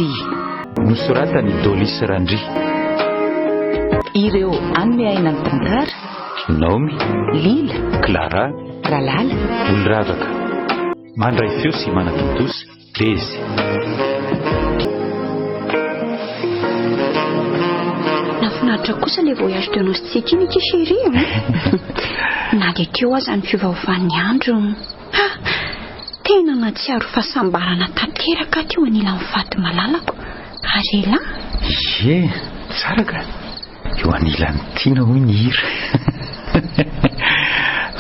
dia. Nosoratany Dolis Randry. Ireo Anme Aina Tantara, Naomi, Lila, Clara, Ralala, Olravaka. Mandray feo sy manatontosa Dezy. Nafinaritra kosa ilay voyage de noces iny ity chéri. Nalekeo aza ny fiovaovan'ny andro. Tena natsiaro fahasambarana tanteraka teo anila mivady malalako. Arela Ye, tsara ka. Eo anilan'ny tiana hoy ny hira.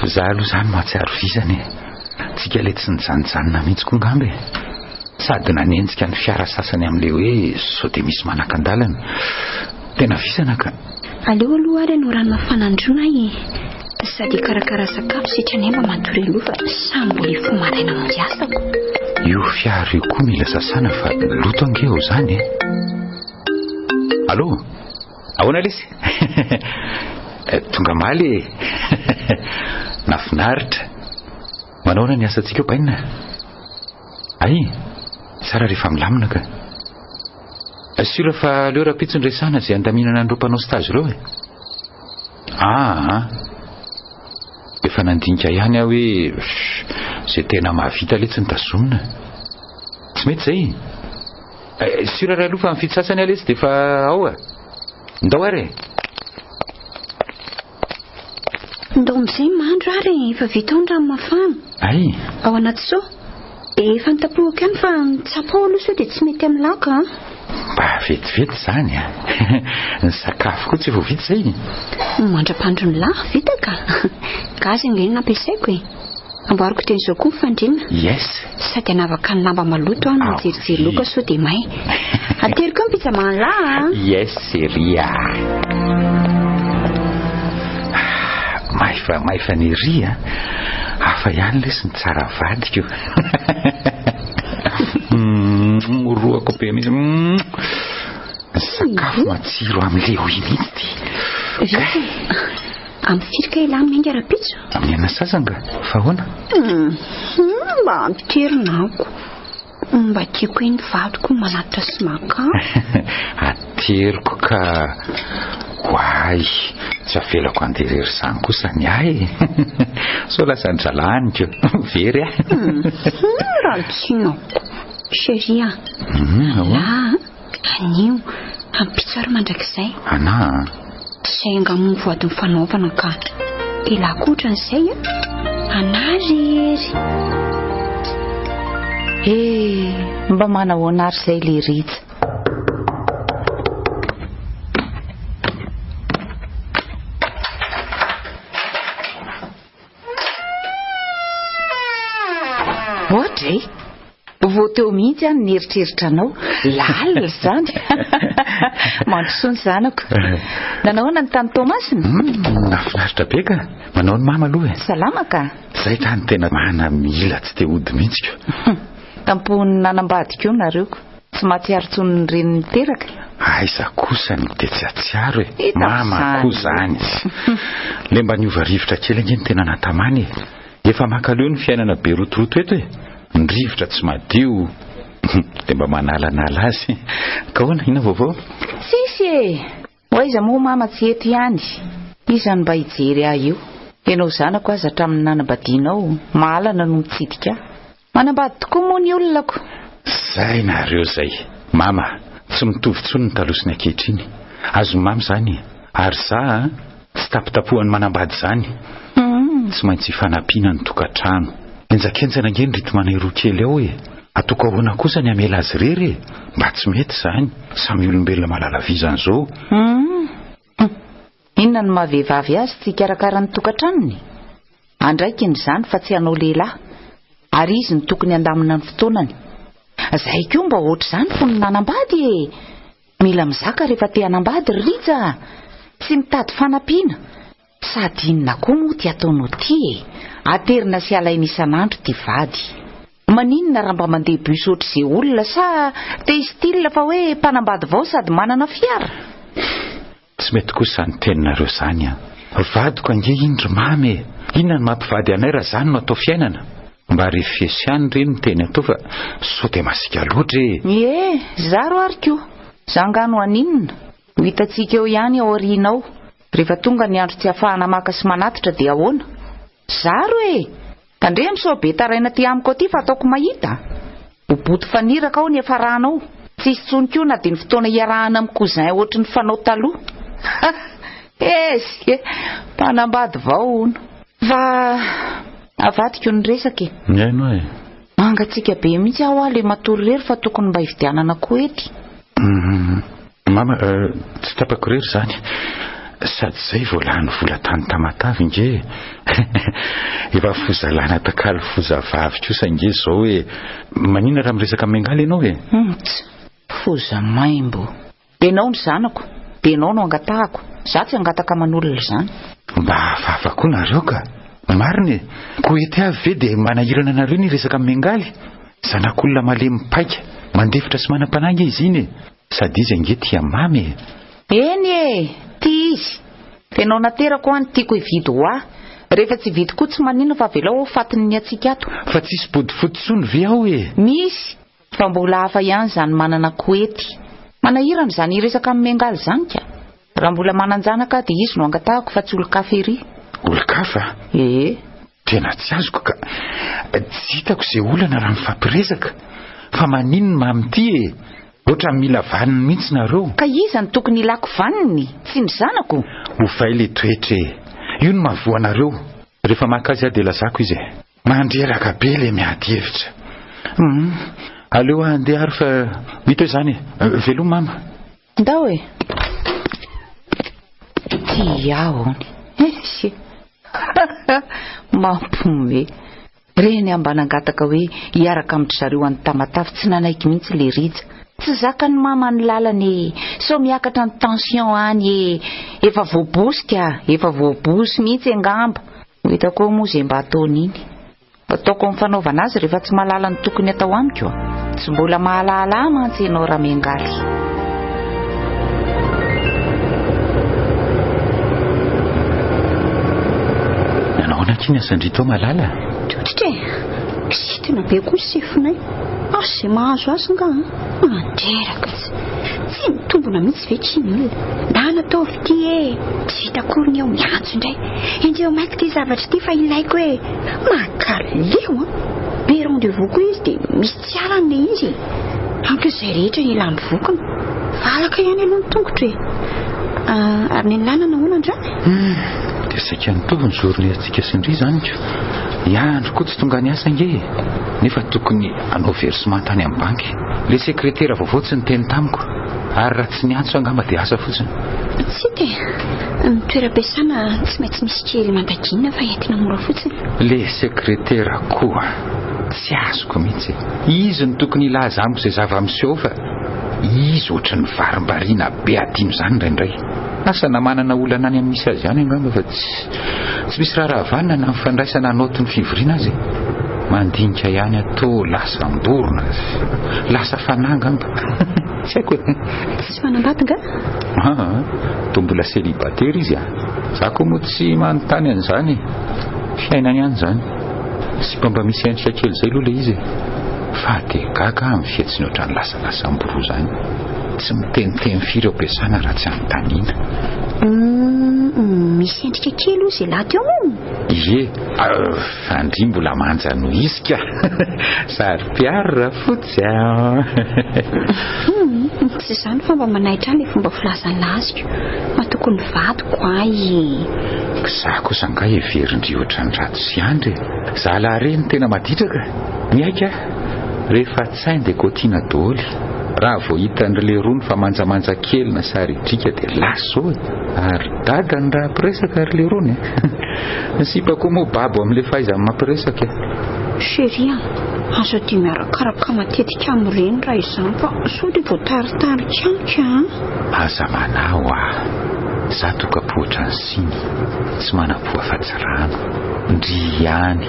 Zaho aloha izany mahatsiaro vizany. Tsika ilay tsy nijanonjanona mihitsy koa ngambe. Sady nanenjika ny fiara sasany amin'ilay hoe sao dia misy manan-kan-dalana. Tena visana ka. aleo aloha ary anao rano mafanandrona sady karakara sakafo sitrany mba matory aloha fa sambo le fo maraina monjy asako. Io fiara io koa mila sasana fa loto angeo zany. Allô? Ahoana lesy? Tonga maly. Nafinaritra. Manaona ny asantsika bainina? Ay, tsara rehefa milamina ka. Sura fa leo rapitso nresana izay andaminana andro mpanao stage ireo e. Efa nandinika ihany aho hoe izay tena mahavita le tsy nitazomina. Tsy mety zay. Sura raha aloha fa mifidy sasany alesy dia efa ao a. Ndao ary. Ndao amin'izay mandro ary efa vita ao ny rano mafana. Ay. Ao anaty sao. Efa nitapohako ihany fa nitsapo ao aloha sao dia tsy mety amin'ny laka. Mba vetivety zany a. Ny sakafo koa tsy vao vita zay. Mandra-pandro ny lahy vita ka. Gazy angeny nampiasaiko e. Amboariko teny izao koa mifandrina. Yes. Sady anavaka ny lamba maloto aho no jerijery loka sao dia may. Ateriko ny pizza manlahy. Yes, Ria. Maifa ny Ria. Hafa ihany lesy ny tsara vadiko. Roako be mihitsy. Sakafo matsiro amin'ilay hoinity. Amin'ny firika ilany miainga rapitso. Amin'ny ana sasanga fa hoana? Mba ampiterinako. Mba tiako ny vadiko manatitra sy makafo. Ateriko ka. Hoay, tsy avelako anderery izany kosa ny ahy. So lasa ndralaniko. Very a. Raha tsinako. Chéria. La, anio. Ampitsaro mandrakizay. Ana. Izay angamony voadiny fanaovana ka. Ila kotra n'izay anarery. Mba manahoana ary izay le Rija. Ohatra vao teo mihitsy any ny eritreritranao lalina zany. Mandrosoa ny zanako. Nanahoana ny tany Tomasina? Nafinaritra be ka. Manao ny mama aloha e. Salama ka. Zay tany tena manamila tsy te hody mihitsy ko. Tampony nanambadika eo nareo tsy mahatsiaro tsony ny reniny miteraka. Aiza kosa ny dia tsy atsiaro e. Mama koa zany. Le mba niova rivotra kely angeny tena natamany e. Efa makaleo ny fiainana be rotoroto eto e. Ny rivotra tsy madio. Dia mba manalanala azy. Ka hoana ina vaovao? Sisy e. Hoaiza moa mama tsy eto ihany. Izany mba hijery ahy io. Ianao zanako aza hatramin'ny nanambadianao mahalana no mitsidika. Manambady tokoa moa ny olonako. Zay nareo zay. Mama, tsy mitovy tsony ny talosiny ankehitriny. Azo mamy zany. Ary za tsy tapitapohan'ny manambady zany. Tsy maintsy fanampiana ny tokantrano. Enjakenjana angeny ritomana roa kely ao e. Atoko ahoana kosa ny amela azy rery e. Mba tsy mety zany. Samy olombelona malala vizany zao. Inona ny mahavehivavy azy tsy karakara ny tokantranony? Andraikiny zany fa tsy hanao lehilahy. Ary izy ny tokony andamina ny fotoanany. Zay koa mba ohatr' izany fony nanambady e. Mila mizaka rehefa te hanambady Rija. Tsy mitady fanampiana. Sady inona koa moa ty ataonao ty e. Aterina sy alaina isan'andro ty vady. Maninona raha mba mandeha bus ohatr'izay olona sa te style fa hoe mpanambady vao sady manana fiara? Tsy mety kosa ny teninareo zany a. Vadiko ange indro mamy e. Inona ny mampivady anay raha zany no atao fiainana? mba refesiany reny ny teny atao fa so dia masika loatra zaro ary koa zangano aninona ho hitantsika eo ihany ao aorianao rehefa tonga ny andro tsy ahafahana maka sy manatitra dia ahoana zaro tandremo sao be taraina ty amiko aty fa ataoko mahita boboto faniraka ao ny efa ranao tsisy tsony koa na dia ny fotoana iarahana amin'ny cousin ohatry ny fanao taloha mpanambady vaono fa avadiko ny resaka aino mangatsika be mihitsy aho le matory rery fa tokony mba hividianana koety mama tsy tapako rery zany sady zay voalany vola tany tamatavy inge efa fozalana takalo fozavavy kosa inge zao hoe manina raha miresaka miangaly ianao foza maimbo enao ny zanako dia enao no angatahako za tsy angataka aman'olona zany mba hafahafa koa nareo ka mariny koety avy ve dia manahirana nareo ny resaka miangaly zanak'olona malemy paika mandefitra sy manam-pananga izy iny sady izy ange tia mamy eny ty izy tenao naterako any tiako hividy ho aho rehefa tsy vidy koa tsy manino fa velao ao fatiny ny atsika ato fa tsisy bodifototsony ve ao misy fa mbola hafa ihany zany manana koety manahirana zany iresaka amin'ny miangaly zany ka raha mbola mananjanaka dia izy no angatahako fa tsy olo-kafa ery olo-kafa tena tsy azoko ka tsy hitako izay olana raha mifampiresaka fa maninony mamity oatra mila vaniny mihitsy nareo ka iza ny tokony ilako vaniny tsy ny zanako hofay le toetra io no mahavoanareo rehefa makazy aho dia lazako izy mandreraka be le miady hevitra aleo andeha ary fa mito izany velo mama ndao ty ahony mampome reny ambanangataka hoe hiaraka amin'ny zareo any tamatavy tsy nanaiky mihitsy le rija tsy zaka ny mama ny lalany sao miakatra ny tension any efa voabosy mihitsy angamba hitako moa zay mba ataon'iny ataoko amin'ny fanaovana azy rehefa tsy mahalala ny tokony atao amiko tsy mbola mahalala mantsy ianao raha miangaly nanaona kiny asandrito malala totritra sy tena be koa sefonay asy zay mahazo azy nga mandreraka tsy mitombona mihitsy ve tsiny olona na nataovy ty tsy vitakorony eo miantso indray indreo mainky ty zavatra ty fa ilaiko hoe makaleo be rendez-vous koa izy dia misy tsy alany le izy ankoizay rehetra ny ilany vokana valaka ihany aloha ny tongotra ary ny lanana hoana dia saika nitovy ny journée antsika sindry zany ko iandro koa tsy tonga ny asa nge nefa tokony anao versement tany amin'ny banky le sekretera vaovao tsy niteny tamiko ary raha tsy niantso angamba dia asa fotsiny tsy dia toeram-piasana tsy maintsy misy kely mandaginina fa entina mora fotsiny le sekretera koa tsy azoko mihitsy izy ny tokony ilaza amiko izay zava-miseho fa izy ohatry ny varim-bariana be adino zany indraindray asa na manana olana any amin'ny misy azy ihany angamba fa tsy misy raharahavanina na mifandraisana anoty ny fivoriana azy mandinika ihany atao lasa mborona lasa fananga amba tsy haiko tsy manambady nga to mbola célibataire izy za koa moa tsy manontany an'izany fiainany ihany zany sy mba misy endrika kely zay aloha le izy fa dia gaga amin'ny fietsiny ohatrany lasalasa mboro zany tsy miteniteny firy ao ampiasana raha tsy anontaniana misy endrika kely o zay laty eo fandry mbola manja no izy ka sary piara fotsy tsy zany fa mba manaitra any le fomba filazana aziko matokony vadiko ay za kosa nga everindry ohatrany rato sy andry zala reny tena maditraka miaika rehefa tsainy dia kotiana dôly raha vao hitan'le rony fa manjamanja kely na sary drika dia laso ary dadany raha ampiresaka ary le rony nisipako moa babo amin'le fahaizany mampiresaka chérie azo dia miarakaraka matetika amin'ireny raha izany fa sao dia voataritarika aza manao za tokapohatra ny siny tsy manapoha fa-tsy rano ndry ihany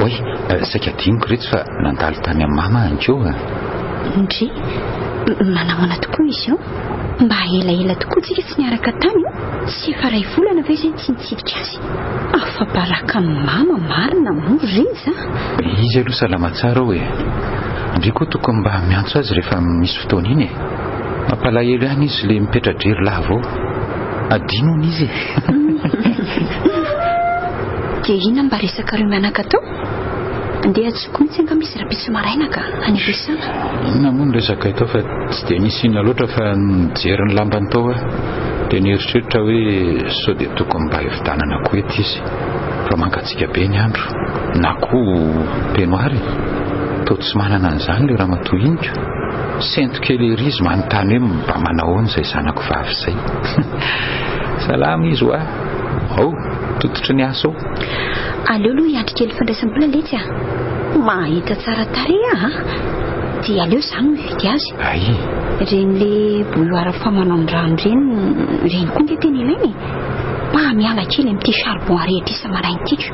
oy saika diniko retsy fa nandalo tany amin'ny mama ankoa ndry manahoana tokoa izy mba elaela tokoa tsika tsy niaraka tany sy efa ray volana ve zay tsy nitsidika azy afa-baraka ny mama marina moa reza Izy aloha salama tsara hoe indray koa tokony mba miantso azy rehefa misy fotoana iny mampalahelo ihany izy le mipetra-drery lava ao adinony izy dia ina mba resaka reo mianaka tao andeha atsoko mitsy anga misy rahapisy maraina ka any ampiasana. Inona moa ny resaka itao fa tsy dia nisy inona loatra fa nijery ny lambany tao dia nieritreritra hoe sao dia tokony mba evidanana koa eto izy fa mangatsika be ny andro na koa penoary tao tsy manana an'izany le raha matohinika sento kely ery izy manontany hoe mba manahoana izay zanako vavy izay salama izy ho ao tototry ny asa ao aleo aloha iandry kely fandraisam-bola letsy mahita tsara tarehy dia aleo izany mividy azy ay reny le boloara famanandrano reny koa nge tena ilainy miala kely amin'ity charbon rehetra isa-marain'itiko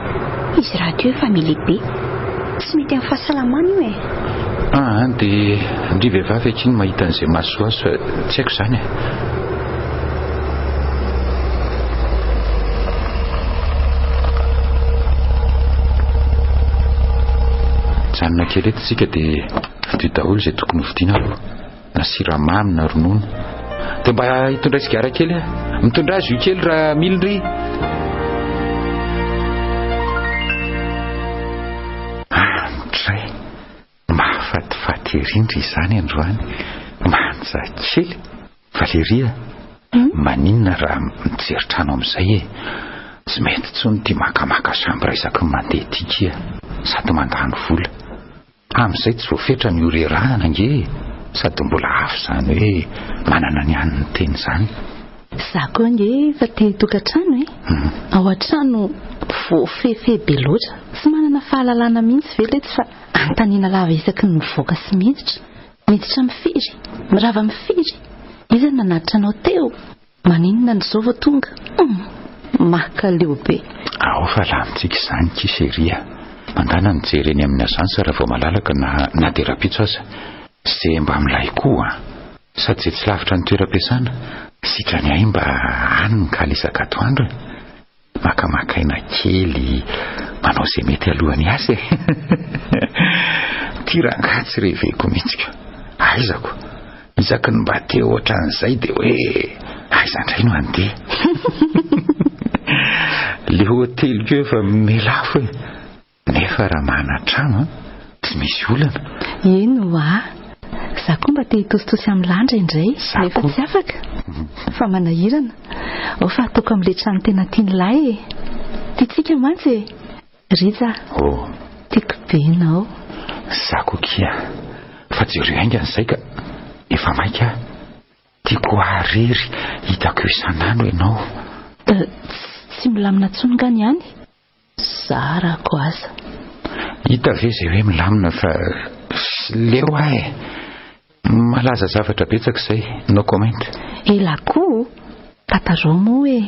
izy raha teo efa milehibe tsy mety amin'ny fahasalamana io dia ndry vehivavy akiny mahita an'izay mahasoa azy fa tsy haiko izany janona kely eto tsika dia vidy daholo izay tokony hovidiana aloha na siramamy na ronono dia mba hitondra sigara kely mitondra azy io kely raha milindry ndray mahafatifaty erindry izany androany manja kely Valeria maninona raha mijeritrano amin'izay tsy mety tsony tia makamaka samby isaky ny mandeha tika sady mandany vola amin'izay tsy voafetra ny orerahana nge sady mbola afo izany hoe manana ny aniny teny izany za koa nge fa te tokantrano ao an-trano voafefe be loatra tsy manana fahalalana mihitsy veletsy fa antaniana lava isaky ny mivoaka sy miditra mifiry mirava mifiry izy nanatitra anao teo maninona n'izao vao tonga makaleo be ao fa lamitsika izany kiseria mandana nijery eny amin'ny azansa raha vao malalaka na dia rapitso aza izay mba milay koa sady izay tsy lavitra ny toeram-piasana sitrany ahy mba aniny kalesaka atoandro makamakaina kely manao izay mety alohany azy tirangatsy reheveko mihitsika aizako isaky ny mba te ohatran'izay dia hoe aiza indray no andeha le hotely keo efa melafo nefa raha mahanatrano tsy misy olana ino za koa mba te hitositosy amin'ny landra indray nefa tsy afaka fa manahirana ao fa ataoko amin'ile trano tena tian'ilay tiatsika mantsy Riza tiako be ianao za koa kia fa jereo aingana izay ka efa maika tiako arery hitako isan'andro ianao tsy milamina tsonongany ihany zarako aza hita ve izay hoe milamina fa leo malaza zavatra betsaka izay no comment elakoa tataro moa hoe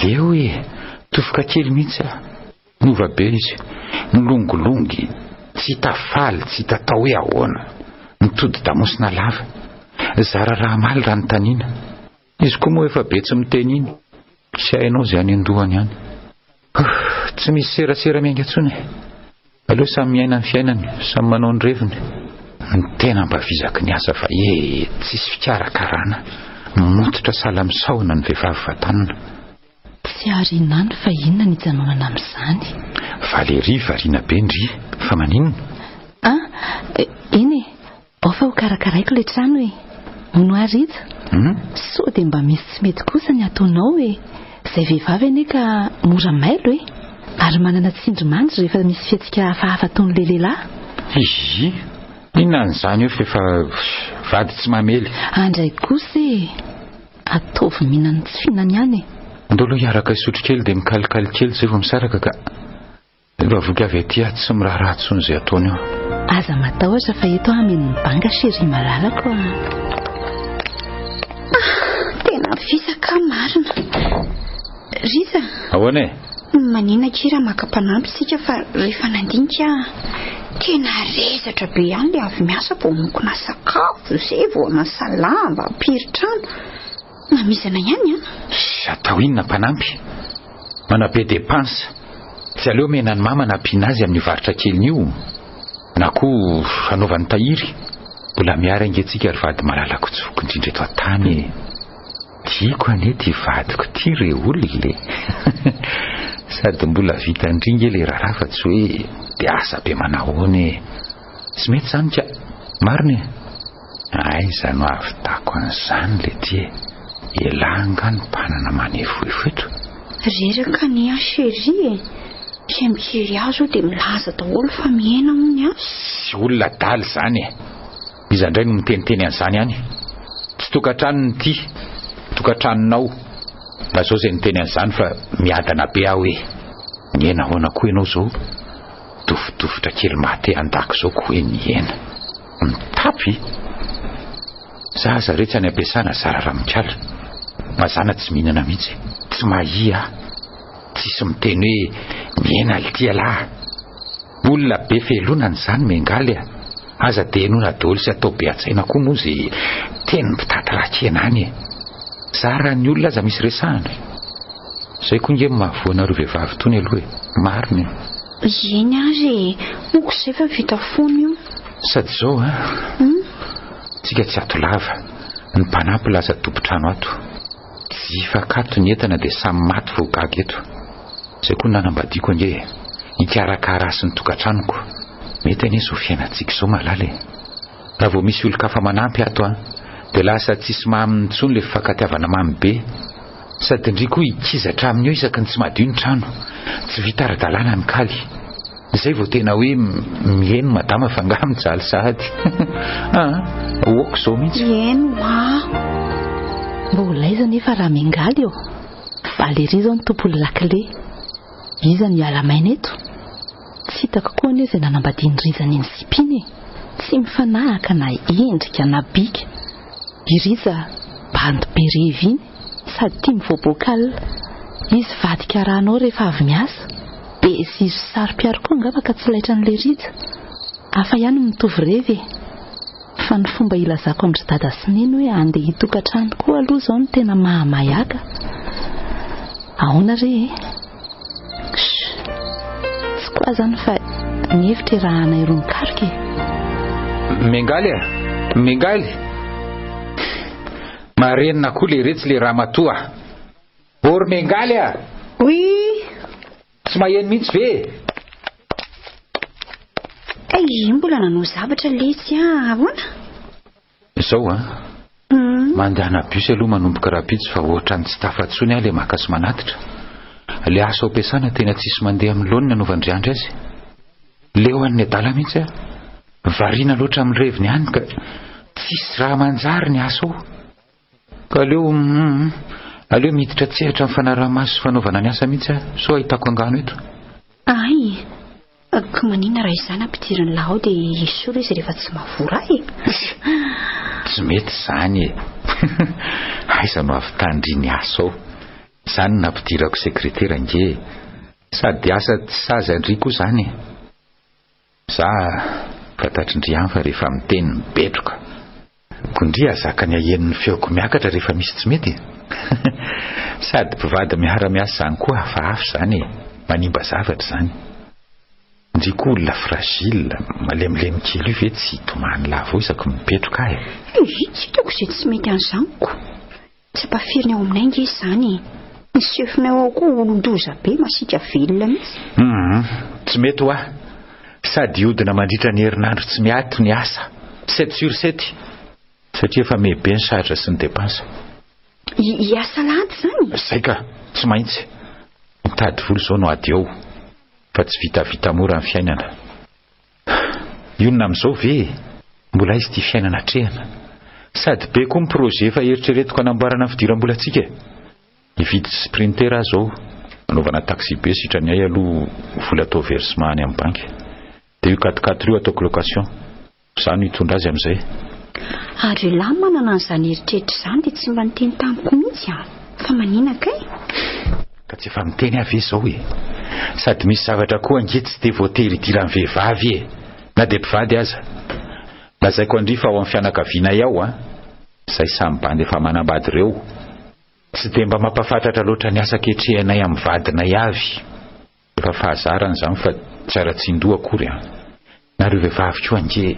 leo tofoka kely mihitsy nova be izy nilongolongy tsy tafaly tsy tatao hoe ahoana nitody damosina lava zara raha maly raha nytaniana izy koa moa efa be tsy miteny iny tsy hainao izay any andohany ihany tsy misy serasera miainga tsony aleo samy miaina ny fiainany samy manao ny reviny ny tena mba vizaky ny asa fa tsisy fikarakarana mototra salamisaona ny vehivavy vatanana tsy harinany fa inona ny janonana amin'izany Valerie variana be ndry fa maninona iny ao fa ho karakaraiko le trano ono Riza sao dia mba misy tsy mety kosa ny ataonao izay vehivavy ane ka mora mailo ary manana tsindrimandry rehefa misy fiatsika hafahafa toy ny lehilahy inona n'izany eo fefa vady tsy mamely andray kosa ataovy mihinany tsy fihinany ihany ndolo hiaraka isotro kely dia mikalikaly kely izay vao misaraka ka vavoky avy aty tsy miraharaha tsony izay ataony eo aza matahotra fa eto amin'ny banga sheri malalako tena fisaka marina Riza ahoana manina kira maka-panampy sika fa rehefa nandinika tena rezatra be ihany le avy miasa vao mokona sakafo izay vao nasalamba piritrano namizana ihany atao inona mpanampy manabe depansa tsy aleo mena ny mama nampiana azy amin'ny varitra keliny io na koa anaovany tahiry. Mbola miara ingetsika ry vady malalako tsoko indrindra eto an-tany. Tiako anie ty vadiko ty re olona sady mbola vita indringa le raharaha fa tsy hoe dia asa be manahoany. Tsy mety zany ka marina. Zany ho avitako an'izany le ty elanga ny mpanana manefoefetra. Reraka ny chérie sy mijery azo dia milaza daholo fa miaina aminy azy. Sy olona daly zany iza indray no miteniteny an'izany any. Tsy tokantranony ty tokantranonao. Mba zao izay niteny an'izany fa miadana be aho hoe niaina ahoana koa ianao zao. Dofodofotra kely maty an-dako zao koa hoe niaina mitapy. Zaza rehetra any ampiasana zara ramikala. Mazana tsy mihinana mihitsy. Tsy mahia. Tsisy miteny hoe miaina ity alahy. Olona be felonana izany mengaly aza dia enona daholo sy atao be atsaina koa moa izay teny mpitady rakena any. Zara ny olona aza misy resahana. Izay koa nge mahavoanareo vehivavy tony aloha marina. Eny ary moko izay fa vita fono io. Sady zao tsika tsy ato lava. Ny mpanampy laza tompotrano ato. Tsy fakato ny entana dia samy maty voagaga eto. Izay koa nanambadiako nge hikarakara sy ny tokantranoko. Mety anie zao fiainantsika zao malala. Raha vao misy olon-kafa manampy ato dia lasa tsisy maminy intsony le fifankatiavana mamy be. Sady indry koa hikizatra amin'io isaky ny tsy madio ny trano. Tsy vita ara-dalàna ny kaly. Izay vao tena hoe mihaino madama fa nga mijaly sahady. Oako zao mihitsy. Eno mbola iza nefa raha mengaly eo. Valy ery zao ny tompony lakile. Iza ny alamaina eto. Tsy hitako koa anie izay nanambadiany rizany ny sipiny. Tsy mifanahaka na endrika na bika. Iriza bandy be reviny sady tia mivoaboakal. Izy vadika rahanao rehefa avy miasa. Be sy saro-piaro koa angamba ka tsy laitra n'le riza. Hafa ihany mitovy revy. Fa ny fomba ilazako amin'ny dada sy neny hoe andeha hitokantrano koa aloha zao ny tena mahamayaka. Ahoana re? Tsy koa zany fa ny hevitra raha anairoa mikarika. Mengaly marenina koa le retsy le raha matoa. Ory mengaly Oui. Tsy maheno mihitsy ve? Mbola nanao zavatra letsy ahoana? Zao mandehana bus aloha manomboka rapitsy fa ohatrany tsy tafatsony aho le maka sy manatitra. Le asa ao ampiasana tena tsisy mandeha amin'ny laoniny anaovandriandry azy. Leo an'ny adala mihitsy variana loatra amin'ny reviny any ka tsisy raha manjary ny asa ao. Ka aleo miditra tsehatra amin'ny fanaraha-maso fanaovana ny asa mihitsy so ahitako angano eto. Ka manina raha izany ampidiriny lahy ao dia isolo izy rehefa tsy mahavora Tsy mety zany aiza no avy tandriny asa ao. Zany nampidirako sekretera nge. Sady asa tsy saza indry koa zany. Za fantatrindry ihany fa rehefa miteny mipetroka. Kondria zaka ny ahen'ny feoko miakatra rehefa misy tsy mety. Sady mpivady miara-miasa zany koa hafahafa zany. Manimba zavatra zany. Ndry koa olona fragile malemilemy kely ve tsy tomany lavo isaky mipetroka Tsy toko izay tsy mety an'izaniko. Tsy ampafiriny ao aminay nge izany. Ny sefinay ao koa olon-doza be masika velona mihitsy. Tsy mety ho sady hodina mandritra ny herinandro tsy miato ny asa 7 sur 7 satria efa mebe ny saratra sy ny depansa. Iasa lahady zany? Zay ka tsy maintsy mitady vola zao no ady eo fa tsy vitavita mora ny fiainana. Ionona amin'izao ve mbola izy ty fiainana trehana sady be koa ny projet efa eritreretiko anamboarana fidiram-bola antsika. Hividy sprinter zao anaovana taxi be sitrany ay aloha vola atao versement any amin'ny banky. Dia io 4x4 io ataoko location. Zany hitondra azy amin'izay. Ary lahy manana an'izany eritreritry izany dia tsy mba niteny tamiko mihitsy fa manina kay? Ka tsy efa miteny avy zao sady misy zavatra koa ange tsy dia voatery idiran'ny vehivavy na dia mpivady aza. Lazaiko andry fa ao amin'ny fianakaviana ao izay samy bandy efa manambady ireo. Tsy dia mba mampahafantratra loatra ny asa ketrehanay amin'ny vadinay avy. efa fahazarana izany fa tsara tsindoa akory a. Nareo vehivavy koa ange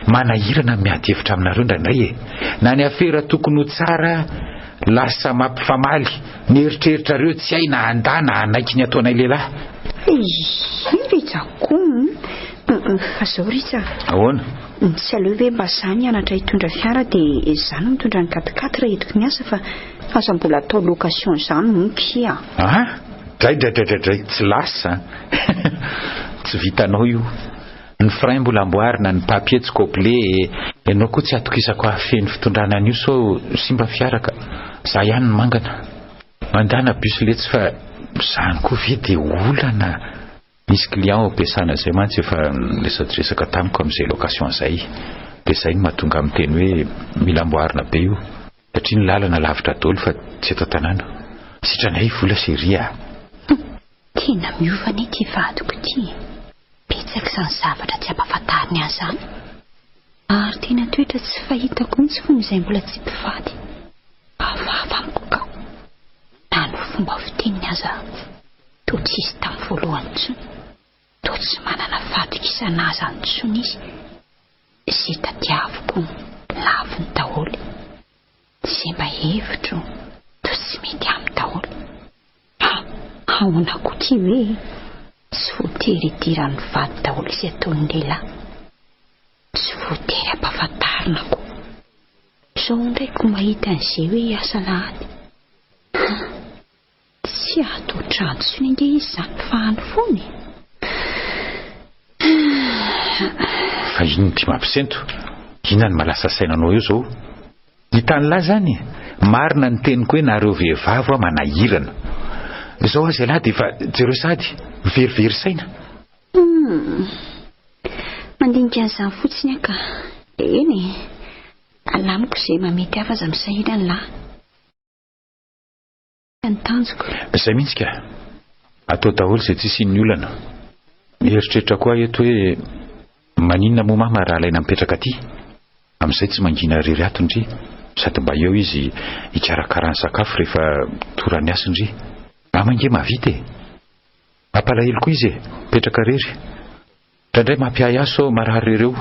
manahirana miady hevitra aminareo indraindray e. Na ny afera tokony ho tsara lasa mampifamaly, ny eritreritrareo tsy hay na anda na anaiky ny ataonay lehilahy. Rizako fa zao Riza, ahoana? Tsy aleo hoe mba zany hianatra hitondra fiara dia izany mitondra ny 4x4 raha hitako ny asa fa asa mbola atao location izany monkia. Dray tsy lasa tsy vitanao io. Ny frein mbola amboarina, ny papier tsy complet, ianao koa tsy atokisako afeny fitondrana an'io so simba fiaraka. Za ihany ny mangana mandana busletsy fa zany koa ve dia olana. Misy client ampiasana izay mantsy efa lesatresaka tamiko amin'izay location izay. Dia izay no mahatonga amin'ny teny hoe mila amboarina be io satria ny lalana lavitra daholo fa tsy eto an-tanàna. Sitranay vola seria. Tena miovana ity vadiko ity. Betsaka izany zavatra tsy ampahafantariny azy izany. Ary tena toetra tsy fahitako mihitsy fony izay mbola tsy mpivady. Avava amiko ka. Na ny fomba fiteniny aza toa tsisy tamin'ny voalohany intsony. Toa tsy manana fatokisana azy intsony izy. Izay tadiaviko laviny daholo. Izay mba hevitro toa tsy mety amin'ny daholo. Ahoana koa ty hoe tsy voatery idiran'ny vady daholo izay ataon'ny lehilahy. Tsy voatery ampahafantarina koa. Zao ndraiky mahita an'izay hoe asa lahady. Tsy atao trantsony ange izy izany fahany fony. Fa ino ty mampisento? Inona ny malasa sainanao eo zao? Hitan'ny lahy zany marina ny teniko hoe nareo vehivavy manahirana. Izao azy lahy dia efa jereo sady verivery saina. Mandinika an'izany fotsiny aka. Eny alamiko izay mamety hafa aza misahira ny lahy. Tanjoko izay mihitsy ka atao daholo izay tsisy ny olana. Eritreritra koa eto hoe maninona moa mama raha alaina mipetraka aty. Amin'izay tsy mangina rery ato ndry sady mba eo izy hikarakara ny sakafo rehefa torany asy ndry. Mama nge mavita e. Mampalahelo koa izy e mipetraka rery. Indraindray mampiay aso marary ireo.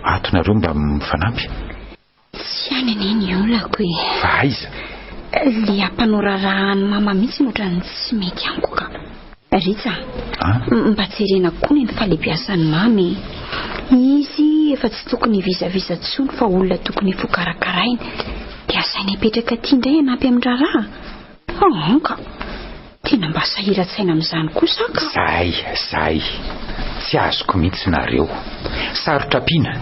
Atonareo mba mifanampy. Tsy anany iny olako e. Fa aiza le ampanoroarahany mama mihitsy notrany tsy mety amiko ka. Ritsa, mba jerena koa ny falebiasan'ny mamy. Izy efa tsy tokony vizavisa tsony fa olona tokony fokarakarainy. Dia asaina hipetraka aty indray hanampy amin'ny raharaha. Ka tena mba sahiratsaina amin'izany kosa ka. Zay tsy azoko mihitsy nareo. Sarotra ampiana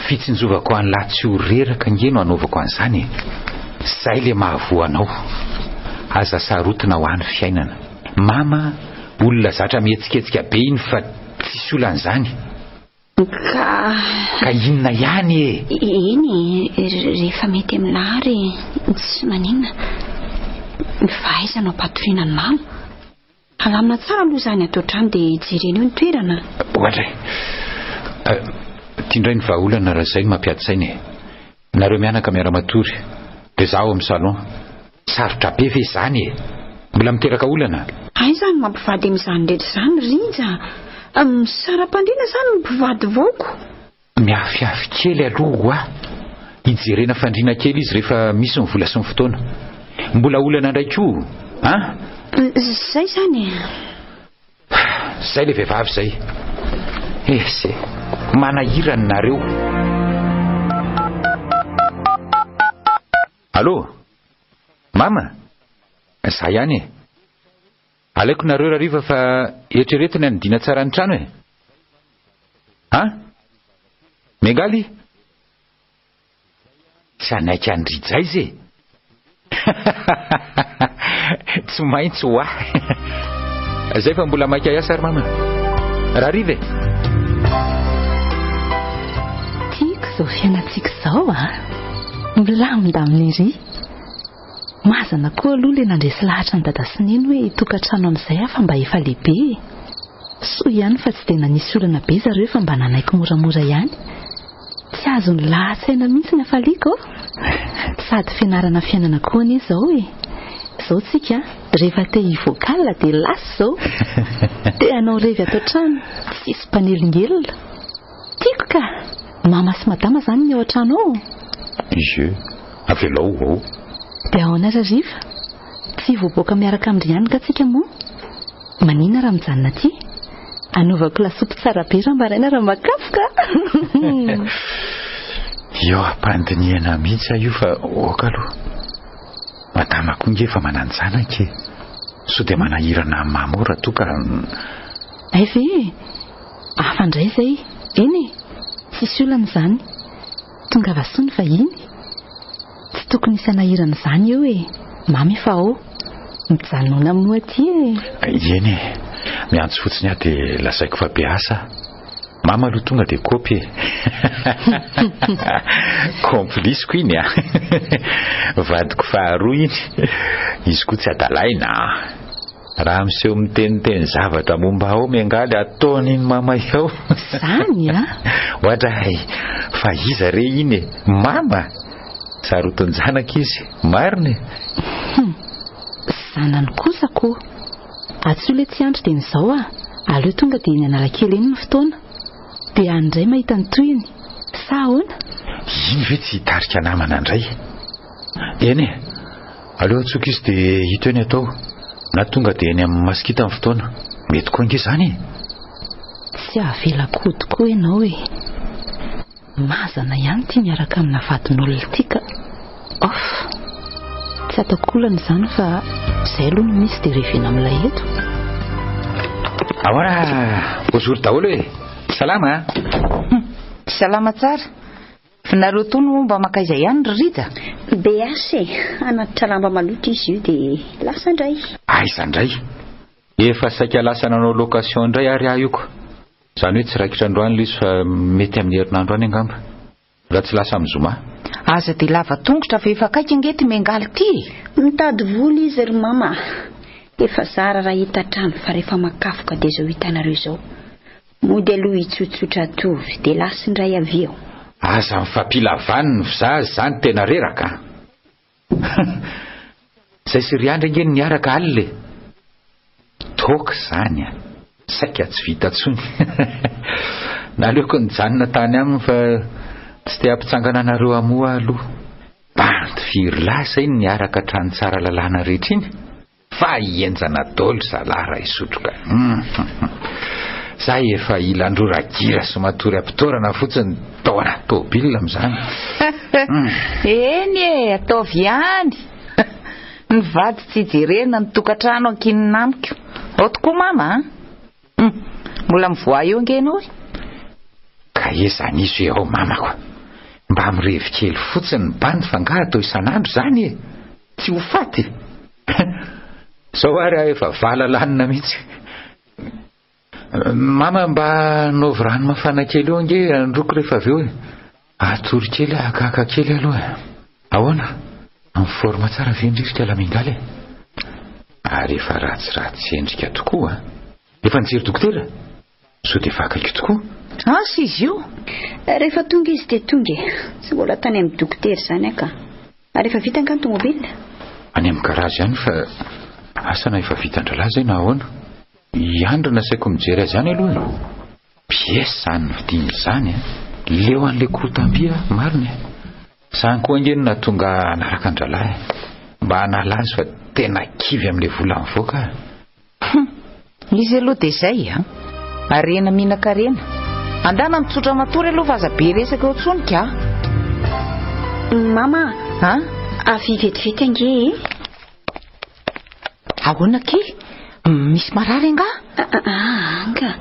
fitsinjovako an'ny lahy tsy ho reraka ngeno anaovako an'izany. Zay le mahavoanao. Aza sarotina ho an'ny fiainana. Mama olona zatra mihetsiketsika be iny fa tsisy olan'izany. Ka inona ihany e? Eny rehefa mety amin'ny lahary tsy maninona. Ny fahaizanao patoriana ny mama. Alamina tsara aloha izany atao trano dia jerena eo ny toerana. Ohatra tindray ny vahaolana raha izay mampiady-saina e. Nareo mianaka miara-matory dia zaho amin'ny salon. Sarotra be ve izany e? Mbola miteraka olana. Ay izany mampivady amin'izany rehetra izany Rinja. Saram-pandriana izany ny mpivady vaoko. Miafiafy kely aloha hijerena fandriana kely izy rehefa misy ny vola sy ny fotoana. Mbola olana ndraiky io Zay izany Zay le vehivavy zay. Se manahirana nareo. Allô mama, za ihany e. Alaiko nareo rariva fa eritreretina ny dina tsara ny trano e. Mengaly tsy anaiky andrija izy e. Tsy maintsy ho zay fa mbola maika iasa ary mama. Rariva e. Tiako izao fiainantsika izao milamina amin'ny ry. Mazana koa aloha le nandresy lahatra ny dada sy neny hoe tokantrano amin'izay afa mba efa lehibe. So ihany fa tsy dia nanisy olana be zareo fa mba nanaiky moramora ihany. Tsy azony lahatsaina mihitsy ny afaliako. Sady fianarana fiainana koa anie izao e. zao tsika rehefa te hivokala dia lasy zao dia anao revy atao trano tsisy mpanelongelona tiako ka mama sy madama zany ny ao an-trano ao izy avelao ao dia ahoana rariva tsy voaboaka miaraka amindry ka tsika moa manina raha mijanona ty anaovako lasopy tsara be raha maraina raha makafoka eo ampandiniana mihitsy io fa oka aloha madama koa nge efa mananjanaka so dia manahirana mamora toka ay ve afandray zay eny tsisy olana zany tonga vasony fa iny tsy tokony isanahirana zany eo mamy fa ao mijanona moa ty eny miantso fotsiny aho dia lasaiko fa be asa mama aloha tonga dia kopy kompolisiko iny vadiko faharoa iny izy koa tsy adalaina raha miseho miteniteny zavatra momba ao miangaly ataony iny mama eo zany ohatray fa iza re iny mama sarotonjanaka izy mariny zanany kosako atsole tsy andro dia nizao aleo tonga dia iny analakely eny ny fotoana dia andray mahita ny toyiny sa ahoana iny ve tsy hitarika namana indray eny aleo atsoka izy dia hito eny atao na tonga dia eny amin'ny masikita amin'ny fotoana mety koa inge zany tsy avelako tokoa ianao mazana ihany ty miaraka amina vadin'olona ty ka tsy atakolana izany fa izay aloha no misy dia revena amin'ilay eto ahoana bonjour daholo salama salama tsara finareo tono mba makaiza ihany rorida be asa anatitra lamba maloto izy io dia lasa indray aiza indray efa saika lasa nanao location indray ary aho io ko izany hoe tsy raikitra androany izy fa mety amin'ny herinandro any angamba raha tsy lasa amin'ny zoma aza dia lava tongotra fa efa kaiky angety mengaly ty mitady vola izy ry mama efa zara raha hita trano fa rehefa makafoka dia zao hitanareo izao mody aloha hitsotsotra tovy dia lasa indray avy eo aza mifampilavaniny fizazy zany tena reraka izay syriandra ingeny niaraka alile toka zany saika tsy vita tsony naleoko nijanona tany aminy fa tsy te hampitsangana anareo amoa aloha banty firy lasa iny niaraka trano tsara lalàna rehetra iny fa hienjana dolo zalara isotroka zay efa ilandroragira sy matory ampitorana fotsiny taona tobila am'izany eny ataovy ihany ny vady tsy jerena ny tokantrano ankinina amiko ao tokoa mama mbola mivoa eo angenao ka ezany izy hoe ao mamako mba mirevy-kely fotsiny ny bandy fa nga atao isan'andro zany tsy ho faty zao ary aho efa valalanina mihitsy mama mba naovy rano mafana kely eo ange androko rehefa avy eo atory kely akaka kely aloha ahoana amin'ny forma tsara vendrivika lamingaly ary efa ratsiratsy endrika tokoa efa nijery dokotera so dia fakako tokoa asa izy io rehefa tonga izy dia tonga tsy mbola tany amin'ny dokotera zany aka ary efa vita angano tomobila any amin'ny garazy ihany fa asana efa vita andralaza iny ahoana iandro nasaiko mijery azy any aloha piesy zany vidiny zany leo an'le korotambia mariny zany koa angeny na tonga anaraka andralahy mba hanala azy fa tena kivy amin'le vola mivoaka izy aloha dia izay arena mihinan-karena andana mitsotra matory aloha fa aza be resaka eo tsonika mama avy vetivety ange ahoana ke misy marary anga anga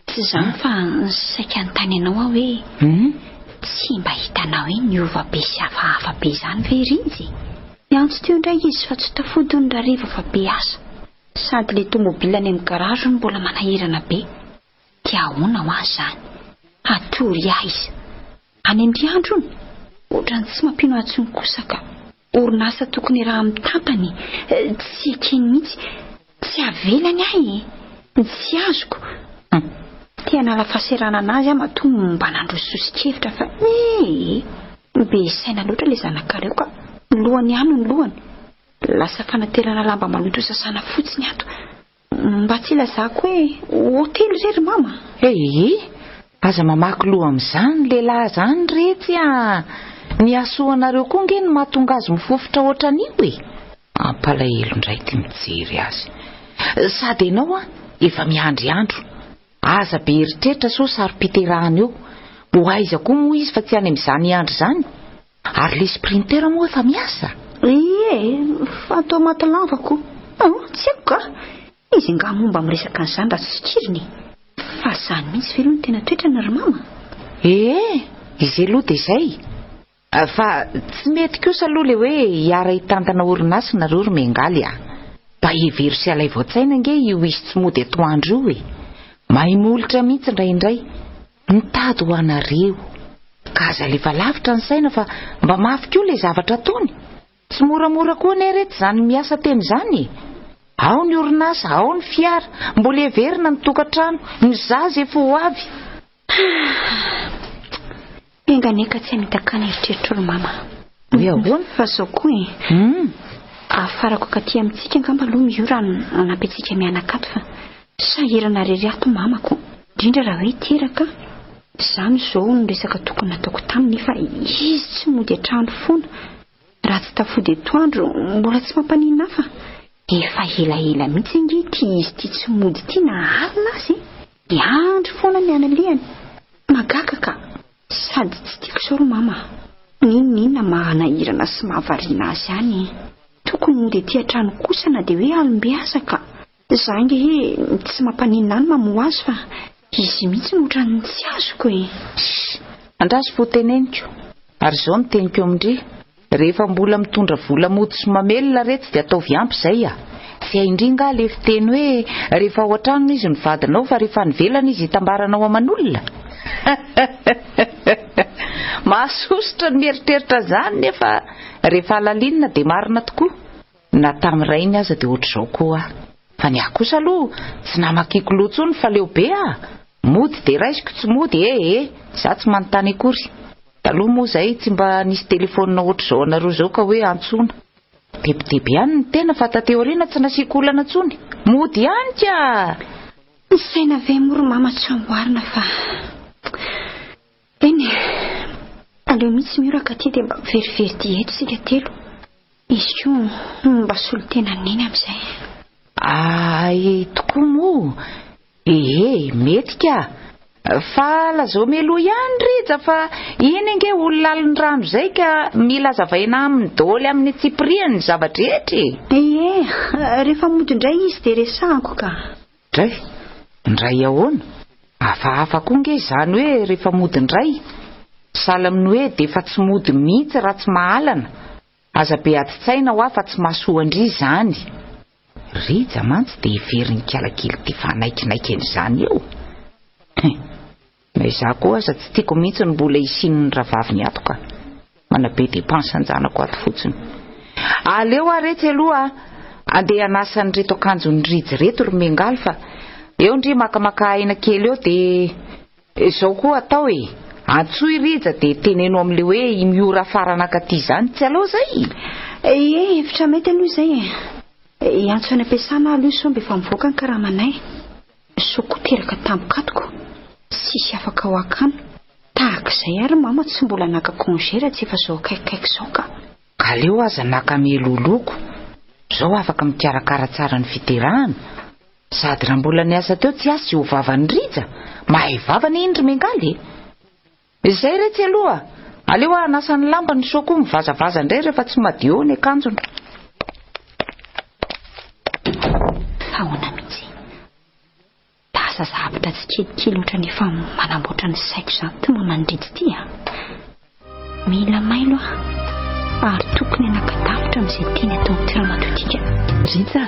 tsy zany fa saika nytany anao aho hoe tsy mba hitanao hoe niova be sy hafahafa be zany ve rizy niantso teo indray izy fa tsy tafodiny rariva fa be asa sady le tomobila any amin'ny garage no mbola manahirana be dia ahoana ho azy zany atory ahy izy any andriandrony ohatrany tsy mampino atsony kosaka orinasa tokony raha amin'ny tapany tsy ekeny mihitsy tsy avelany ahy tsy azoko tia nala fahaserana anazy aho matoa mba nandrososikevitra fa be saina loatra le zanakareo ka lohany ihany ny lohany lasa fanaterana lamba maloto sasana fotsiny ato. Mba tsy lazako hoe hotely rery mama. Aza mamaky loha amin'izany lehilahy zany retsy ny asoanareo koa nge ny mahatonga azy mifofotra ohatran'io ampalahelo indray ty mijery azy. Sady ianao efa miandryandro, aza be eritreritra so sary-piterahana eo. Ho aiza koa moa izy fa tsy any amin'izany andro zany. Ary le sprinter moa efa miasa. Fa atao matalavako. Tsy haiko ka. Izy nga momba miresaka an'izany raha tsy tsiriny. Fa zany mihitsy ve aloha ny tena toetrana ry mama? Izy aloha dia izay. Fa tsy mety kosa aloha le hoe hiara hitantana orinasa nareo ry mengaly mba hevery sy alay voatsaina nge io izy tsy mody atoandro io mahay molitra mihitsy indraindray mitady ho anareo. Ka aza lefa lavitra ny saina fa mba mafy koa le zavatra ataony. Tsy moramora koa ne reto zany miasa teny zany. Ao ny orinasa, ao ny fiara, mbola heverina ny tokantrano, ny zaza efa ho avy. Enganeka tsy mitakana eritreritra ry mama. Ahoana fa zao koa afarako akaty amintsika angamba aloha miora anampitsika mianakato fa sahirana rery ato mamako. Indrindra raha hoe teraka. Zany zao ny resaka tokony nataoko taminy fa izy tsy mody atrano foana. Raha tsy tafody atoandro mbola tsy mampanina fa efa ela mihitsy nge ty izy ty tsy mody ty na alina azy. Andro foana ny analehany. Magaka ka. Sady tsy tiako sao ry mama. Ninona mahanahirana sy mahavariana azy any. Tokony mody aty atrano kosa na dia hoe alim-biasa ka. Za nge tsy mampanina any mamoa azy fa izy mihitsy no ohatran'ny tsy azoko Andraso voateneniko. Ary zao no teniko amindry. Rehefa mbola mitondra vola mody sy mamelona reto dia ataovy ampy izay Tsy haindringa le fiteny hoe rehefa ao an-trano izy ny vadinao fa rehefa nivelana izy hitambaranao aman'olona. Mahasosotra ny mieritreritra zany nefa rehefa alalinina dia marina tokoa. Na tamin'iray ny aza dia ohatr'izao koa fa ny ahy kosa aloha tsy namakiko loatsony fa leo be mody dia raisiko tsy mody za tsy manontany akory. Taloha moa zay tsy mba nisy telefonina ohatr'izao anareo zao ka hoe antsoina. Bebe ihany ny tena fa tateoriana tsy nasiako olana tsony. Mody ihany ka. Ny saina ve mory mama tsy amboarina fa aleo mihitsy miora ka ty dia mba verivery ty eto sika telo. Izy koa mba solo tena neny amin'izay. Tokoa moa. Mety ka. Fa lazao melo ihany rija fa iny nge olona laliny rano zay ka mila zavaina amin'ny dôly amin'ny tsipriany zavatra rehetra. Rehefa mody indray izy dia resahako ka. Indray ahoana? Hafahafa koa nge zany hoe rehefa mody indray. Sahala amin'ny hoe dia efa tsy mody mihitsy raha tsy mahalana. Aza be ati-tsaina ho fa tsy mahasoandry zany. Rija mantsy dia heveriny kialakely ty fanaikinaiken'izany eo. Za koa aza tsy tiako mihitsy ny mbola isin'ny ravaviny ato ka. Manabe depansa anjanako ato fotsiny. Aleo aretsy aloha andeha anasa ny reto akanjon'ny rija reto ry mengaly fa eo ndry makamaka aina kely eo dia zao koa atao antsoy rija dia teneno amin'le hoe miora farana akaty zany tsy aleo zay. Efitra mety aloha izay antso any ampiasana aloha so mba efa mivoaka ny karamanay. So koa teraka tampoka atoko. Sisy afaka ho akano. Tahaka izay ary mama tsy mbola naka congé raha tsy efa zao akaikikaiky zao ka. Aleo aza naka meloloko. Zao afaka mikarakara tsara ny fiterahana. Sady raha mbola niasa teo tsy asy ho vavany rija. Mahay vavany iny ry mengaly. Izay retsy aloha. Aleo anasa ny lamba ny so koa mivazavaza indray rehefa tsy madio ny akanjony. Ahoana mihitsy. Tasa zavatra tsy kelikely oatra nefa manamboatra ny saiko zany ty mamandritsy ty mila mailo ary tokony anakadavitra amin'izay teny atao ty ramatotika. Rija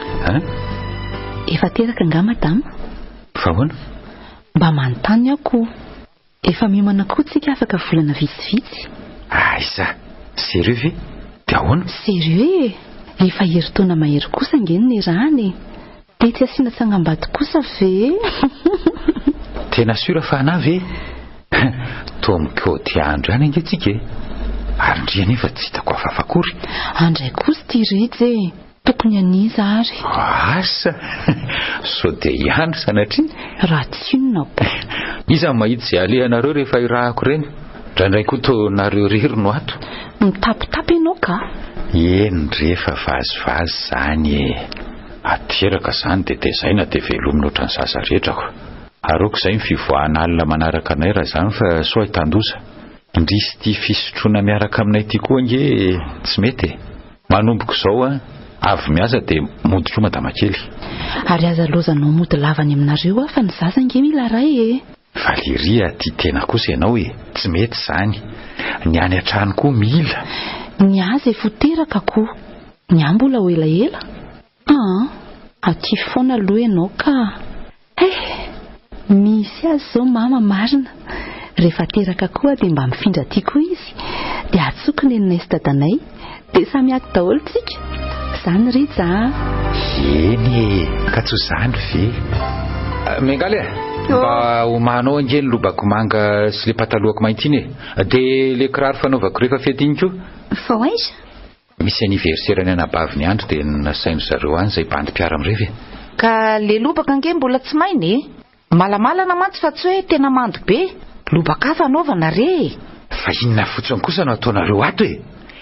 efa teraka nga madama. Fa ahoana? Mba manontany ako. Efa miomana koa tsika afaka volana vitsivitsy. Isa sérieux ve? Dia ahoana? Sérieux efa heritaona mahery kosa ngeny ny rany. Dia tsy asiana tsangambady kosa ve? Tena sura fa ana ve? Toa mikody andro ihany ange tsika. Ary ndria nefa tsy hitako afafa akory. Andray kosa ty rija tokony aniza ary asa so dia ihany sanatria raha tsy inona po iza mahita izay alehanareo rehefa irahako ireny ndraindray koa to nareo rery no ato mitapitapy ianao ka eny rehefa vazivazy zany ateraka zany dia tezaina dia velomina ohatran'ny sasa rehetrako aroko izay ny fivoahana alina manaraka anay raha zany fa soa hitandoza indrisy tia fisotroana miaraka aminay tia koa nge tsy mety manomboko izao avy miasa dia moditro madamakely ary aza lozanao mody lavany aminareo fa ny zaza nge mila ray Valeria tia tena kosa ianao tsy mety zany ny any an-trano koa mila ny aza efa teraka koa ny ambola ho elaela aty foana aloha ianao ka misy azy zao mama marina rehefa teraka koa dia mba mifindra tia koa izy dia atsokony enonay sy dadanay dia samy ato daholo tsika zany rija eny ka tsy zany ve mengaly mba homanao angeny lobako manga sy le patalohako mainty iny dia le kiraro fanaovako rehefa fety iny koa fa aiza misy aniverserany anabaviny andro dia nasaino zareo any izay bandim-piara amin'irevy ka le lobaka nge mbola tsy mainy malamalana mantsy fa tsy hoe tena mando be lobaka fanaovana re fa inona fotsiny kosa no ataonareo ato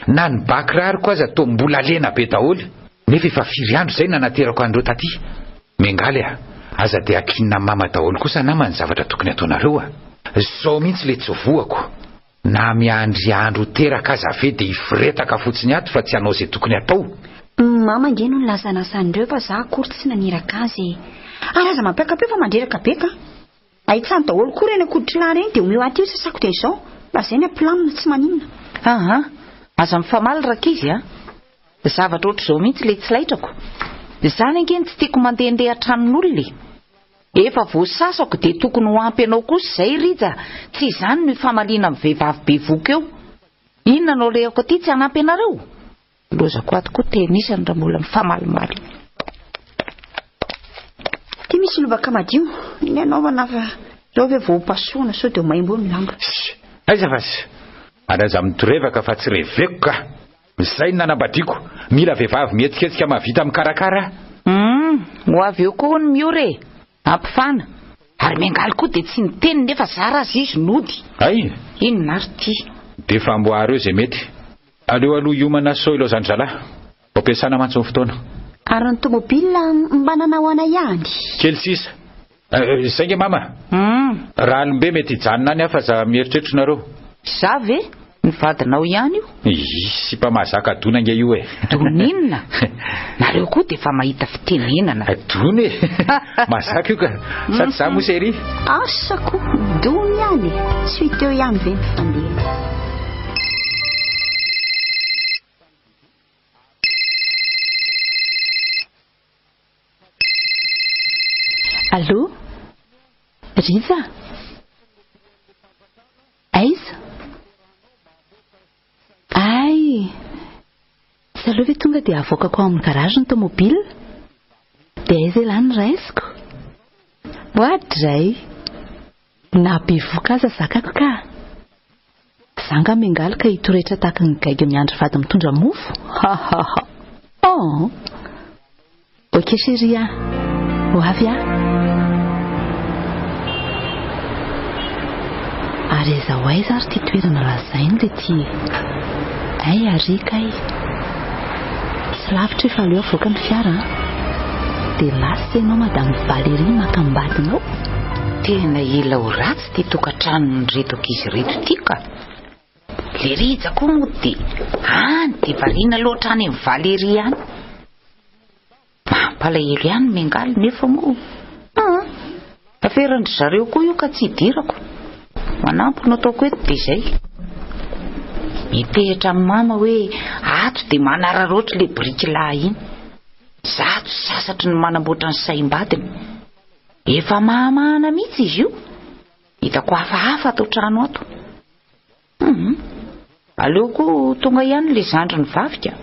na ny bakiraroko aza to mbola lena be daholo nefa efa firy andro izay nanaterako andreo taty mengaly aza dia akinina mama daholo kosa namany zavatra tokony ataonareo zao mihitsy le tsy voako na miandry andro teraka aza ve dia ifiretaka fotsiny ato fa tsy hanao izay tokony atao mama nge no nilazanasan'ireo fa za akory tsy naniraka azy ary aza mampiakabe fa mandreraka beka ahitsany daholo koa reny akoditry reny dia omeo aty io sasako dia izao mba zay ny ampilamina tsy maninona aza mifamaly raka izy zavatra ohatr'izao mihitsy le tsy laitrako zany angeny tsy tiako mandehandeha atranon'olona efa voasasako dia tokony ho ampy anao kosa izay rija tsy izany no famaliana amin'ny vehivavy be voka eo inona nao rehako aty tsy hanampy anareo lozako ato koa tenisany raha mbola mifamalimaly ty misy lobaka madio iny anaovana fa zao ve voapasoana sao dia maimbo ny lamba aiza fasy anaza mitorevaka fa tsy reveko ka izay ny nanambadiako mila vehivavy mihetsiketsika mahavita mikarakara ho avy eo koa ny miore ampifana ary mengaly koa dia tsy niteny nefa zara azy izy nody ay inona ary ty dia famboary eo izay mety aleo aloha iomana sao ilao zany zalahy ampiasana mantsy ny fotoana ary ny tomobila mba nanao ana ihany kely sisa izay nge mama raha alombe mety hijanona any aho fa za mieritreritrynareo za ve nivadinao ihany io sy mpa mahazaka dona nge io doninona nareo koa dia efa mahita fitenenana dony mahazaka io ka sady za moa sery asako dony ihany tsy hiteo ihany ve nifandeha Allô Riza aiza ay saleo ve tonga dia avoakako amin'ny garage ny tomobile dia aiza ilany raisiko hoadray na bevoka aza zakako ka zanga mengaly ka hitoretra tahaka ny gaiga miandry vady mitondra mofo ok chéria ho avy ary aiza ho aiza ary ty toerana lazainy dia ty ay arika ay tsy lavitra efa aleo avoaka ny fiara dia lasa ianao madame Valérie makambadinao tena ila ho ratsy ty tokantrano reto ankizy reto ty ka le rija koa moa dia any dia variana loatra any amin'ny Valérie any mampalahelo ihany mengaly nefa moa aferandry zareo koa io ka tsy hidirako manampy no ataoko eto dia izay mitehitra amin'ny mama hoe ato dia manararoatra le brikila iny zato sasatra ny manamboatra ny saim-badiny efa mahamahana mihitsy izy io hitako hafahafa atao trano ato aleo koa tonga ihany le zandry ny vavika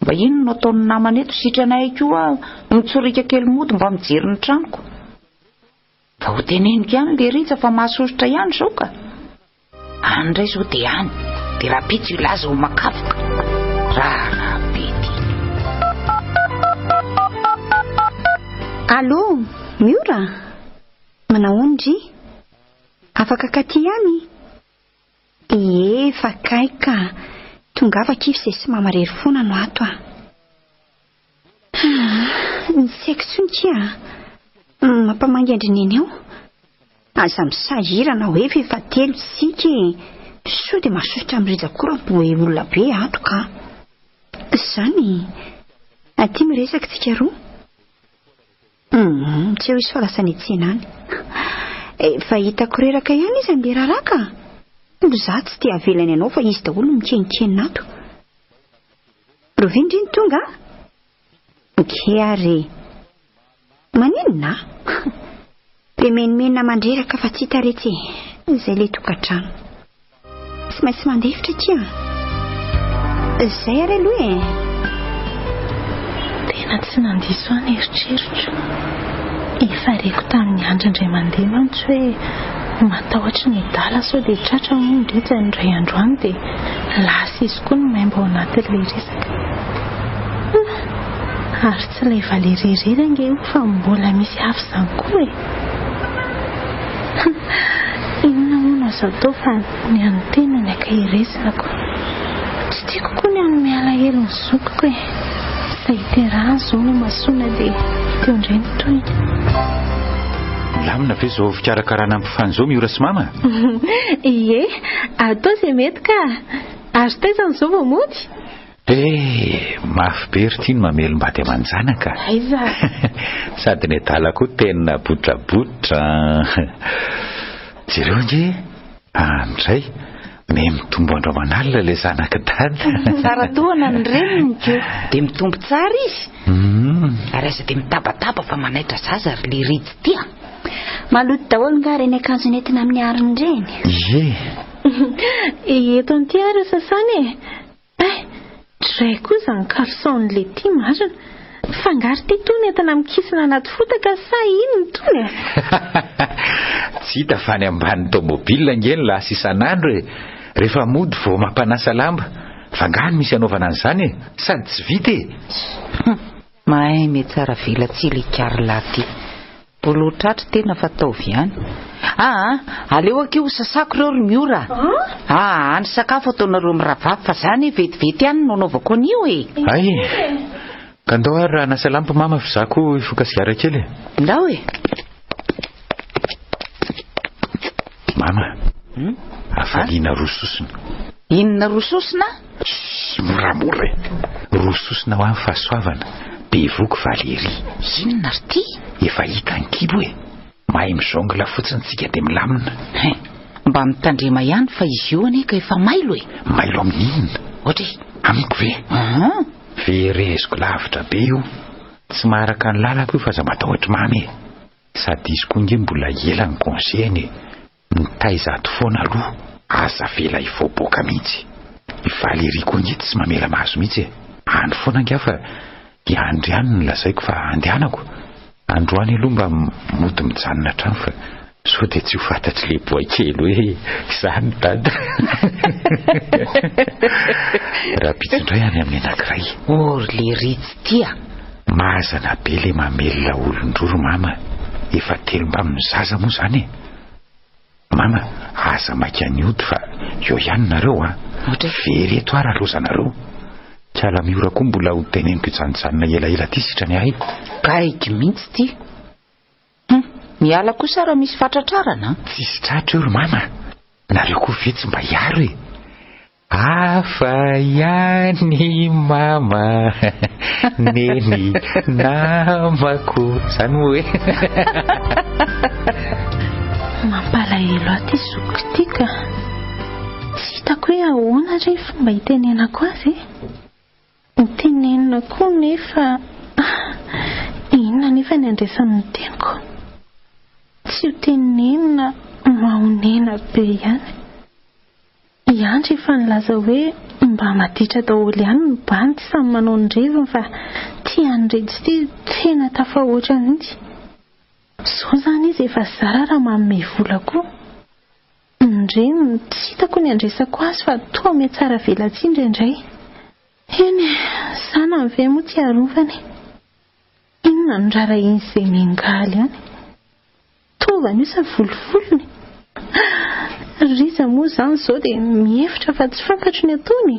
mba ino no ataon'ny namana eto sitranay koa mitsorika kely mody mba mijery ny tranoko fa ho teneniko ihany le rija fa mahasosotra ihany zao ka andray zao dia any dia raha pitsy ilaza ho makafoka raha be ty Allô, Miora, manao ondry afaka katy ihany? Efa kaika tonga afaka izay sy mamarery foana no ato ny seksontsy mampamangendry neny eo aza misahirana hoe fefatelo sika so dia masosotra mirizakora-boe olona be ato ka zany aty miresaka tsika roa tsy eo izy falasany etsenany efa hitako reraka ihany izy andeha raraka za tsy tia avelany anao fa izy daholo mikenikeny ato rovindry ny tonga ke are manenona le menimenina mandreraka fa tsy hita retsy izay le tokantrano tsy maintsy mandefitra tia izay ary aloha tena tsy nandiso any eritreritro efa reko tamin'ny andro indray mandeha mantsy hoe matahotra ny dala sao dia tratra mondretsy indray androany dia lasa izy koa no maimba ao anatin'ilay resaka ary tsy ilay valerirera nge fa mbola misy hafa izany koa inona moa azo atao fa ny anotena ny aka iresinako tsy tiako koa ny anome alahelo ny zokiko izay terahany izao no masoana dia teo indray ny toy lamina ve zao fikarakarana ampifany zao Miora sy mama? Ie, atao izay mety ka ary taizany izao vao mody mafy be ry tia no mamelombady amanjanaka aiza sady ny dala koa tena botrabotra jereo nge andray me mitombo andro amanalina le zanaka dada tsara toana ny reniny ko dia mitombo tsara izy ary aza dia mitabataba fa manaitra zaza ary le ridy tia maloto daholo nga reny akanjo nentina amin'ny ariny reny eto an'ity ary sasany dray koa izany kalson'le tia marina fangary ty tony entana mikisina anaty fotaka sa ino ny tony tsy hita fa ny ambany tomobila ngeny lasa isan'andro rehefa mody vao mampanasa lamba fangany misy anaovana an'izany sady tsy vita mahay me tsara vila tsilikary laty bolotratra tena fataovy ihany aleo akeo sasako ireo ry Miora any sakafo ataonareo miravavy fa zany vetivety ihany no anaovako an'io ay ka ndao ary raha nasa lampa mama fa za koa ifokasiara kely ndao mama afaliana rososina inona rososina moramora rososina ho amin'ny fahasoavana be voko Valérie inona ry ty efa hita ny kibo mahay mizongla fotsiny tsika dia milamina mba mitandrema ihany fa izy io aneka efa mailo mailo amin'inona ohatra amiko ve vereziko lavitra be io tsy maharaka ny lalako io fa za matahotra mamy sady izy koa nge mbola ela ny konseny nitaizato foana aloha aza vela ivoaboaka mihitsy Valérie koa nge tsy mamela mahazo mihitsy andro foana nge fa andro ihany no lazaiko fa andehanako androany aloha mba mody mijanona trano fa so dia tsy ho fantatry le boakely hoe izany dada raha pitsindray any amin'ny anankiray ory le ritsy tia mahazana be le mamelona olon-droro mama efa telo mba amin'ny zaza moa zany mama aza maika ny ody fa eo ihany nareo vereto ary alozanareo Kiala Miora koa mbola ho teneniko ijanonjanona elaela ty sitrany ahy gaiky mihitsy ty miala kosa raha misy fatratrarana tsisy tratra eo ry mama nareo koa ve tsy mba hiaro afa ihany mama neny namako zany hoe mampalahelo aty zoko ty ka tsy hitako hoe ahoana ry fomba hitenenako azy nitenenina koa nefa inona nefa ny andraisan'ny teniko tsy ho tenenina mahonena be ihany efa nilaza hoe mba maditra daholo ihany ny bany tsy samy manao ny reviny fa tia ny retsy ty tena tafahoatra mihitsy so zany izy efa zara raha manome vola koa ny reny tsy hitako ny andraisako azy fa toa me tsara velatsy indraindray eny sana ny ve moa tsy arovany inona inona no rara iny izay miangaly any tovany io sa volovolony riza moa izany izao dia mihevitra fa tsy fantatro ny ataony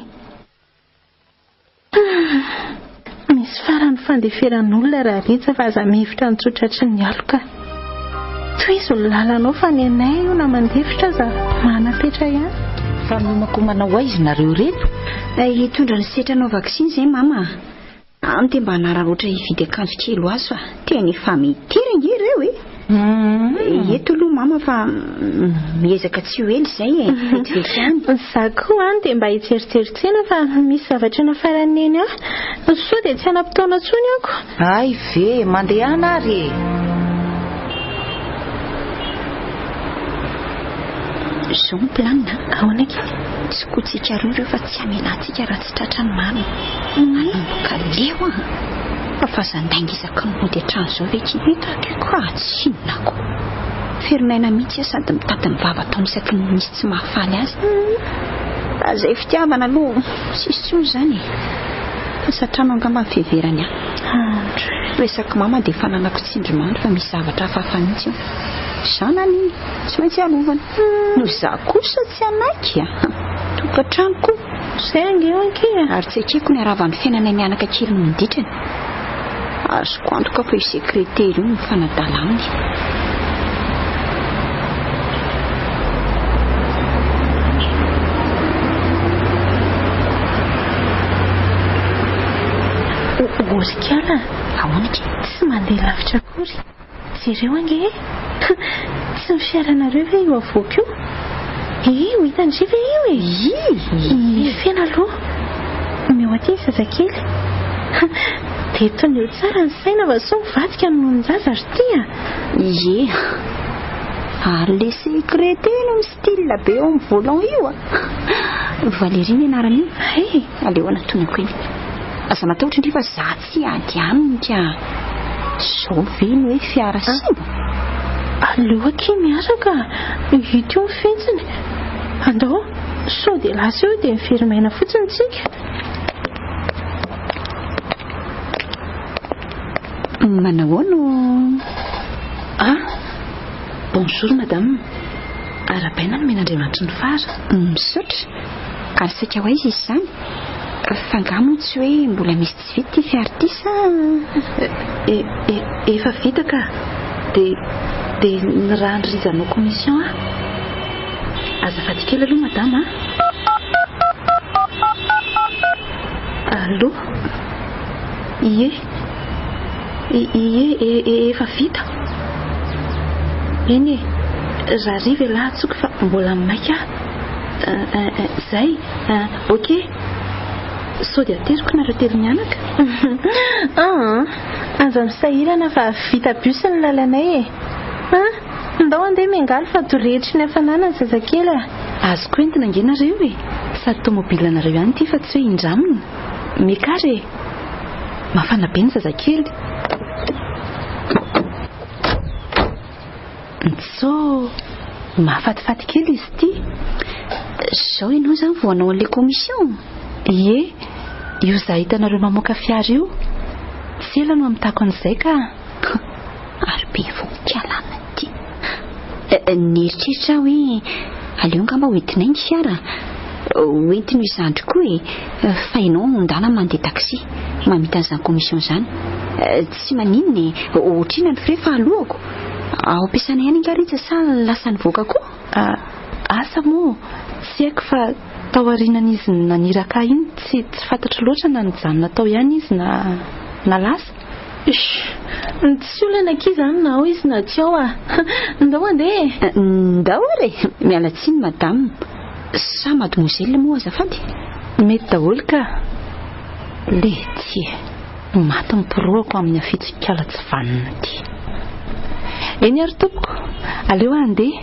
misy farany fandeferan'olona raha riza fa aza mihevitra ny tsotratry ny aloka toy izy lalanao fa ny anay io na mandefitra aza manapetra ihany fa nomako manao aizy nareo reto hitondra ny setranao vaksiny izay mama amty mba hanararoatra hividy akanjo kely azy fa tena efa miterynge ireo eto aloha mama fa miezaka tsy ho ely izay vetivety any za koa any dia mba hitseritserintsena fa misy zavatra nafaraneny aho sao dia tsy hanam-potoana tsony ako ay ve mandehana ary zao ny planina ahoana ke tsy kotsika roa ireo fa tsy amelantsika raha tsy tratra ny mamy ka leo fa zandainga izaka ny mody atrano izao ve tsy hitako koa tsy inonako ferinaina mihitsy sady mitady mivava ataony isaky ny misy tsy mahafaly azy raha izay fitiavana aloha sisy tsony izany fa satrano angamba fiheverany resaky mama dia efa nanako tsindrimandry fa misy zavatra hafahafa mihitsy io zanany tsy maintsy alovana no za kosa tsy anaiky tokantrano koa izay angeo anke ary tsy akeko ny aravan'ny fiainana mianaka kely no minditrany azoko antoka fa io sekretera io ny fanadala aminy orikala ahoanaka tsy mandeha lavitra akory jereo ange tsy mifiaranareo ve io avoaka io ho hitandry ve io mifiana aloha meo aty zazakely dia tony eo tsara ny saina va so mivadika noho ny zaza ry ty ary le sekretera no style be eo amin'ny volant io Valérie anarany io aleoana tonako eny aza natao ohatry ndry fa za tsy ady aminy ka zao ve no hoe fiara simba aleo aky miaraka hita io mifentsiny andao sao dia lasa eo dia miferimaina fotsiny tsika manao no bonjour madame arabaina no menandriamanitry ny fara misaotra ary saika ho aiza izy izany fangamo tsy hoe mbola misy tsy vita ty fiara ty sa efa vita ka dia ny raha andrizanao commission azafady kely aloha madame allo ie efa vita eny raha riva lahy tsoky fa mbola maika zay ok sao dia ateriko nareo telo mianaka aza misahirana fa vita bus ny lalanay ndao andeha miangaly fa torehetry ny hafanana ny zazakely azoko entina angenareo sady tomobilanareo ihany ty fa tsy hoe indraminy mikary mafana be ny zazakely so mahafatifaty kely izy ty zao ianao zany voanao an'le commission ie io za hitanareo mamoaka fiara io tsy ela no amitako an'izay ka ary be voninkalana ty nieritreritra hoe aleo ngamba hoentinay ny fiara hoentiny izandry koa fa ianao ndana mandeha taxi mamita an'izany commission zany tsy maninony ohatrina ny fre fa alohako ao ampiasana ihany ingaritsa sa lasa nivoaka koa asa moa tsy haiko fa tao arinan'izy naniraka iny tsy fantatro loatra na nijanona tao ihany izy na lasa tsy olana ki zany na ao izy na tsy ao ndao andeha ndao re miala tsiny madame sa mademoiselle moa azafady mety daholo ka le tsy maty miporoako amin'ny afitsikala tsy vanina ty eny ary tompoko aleo andeha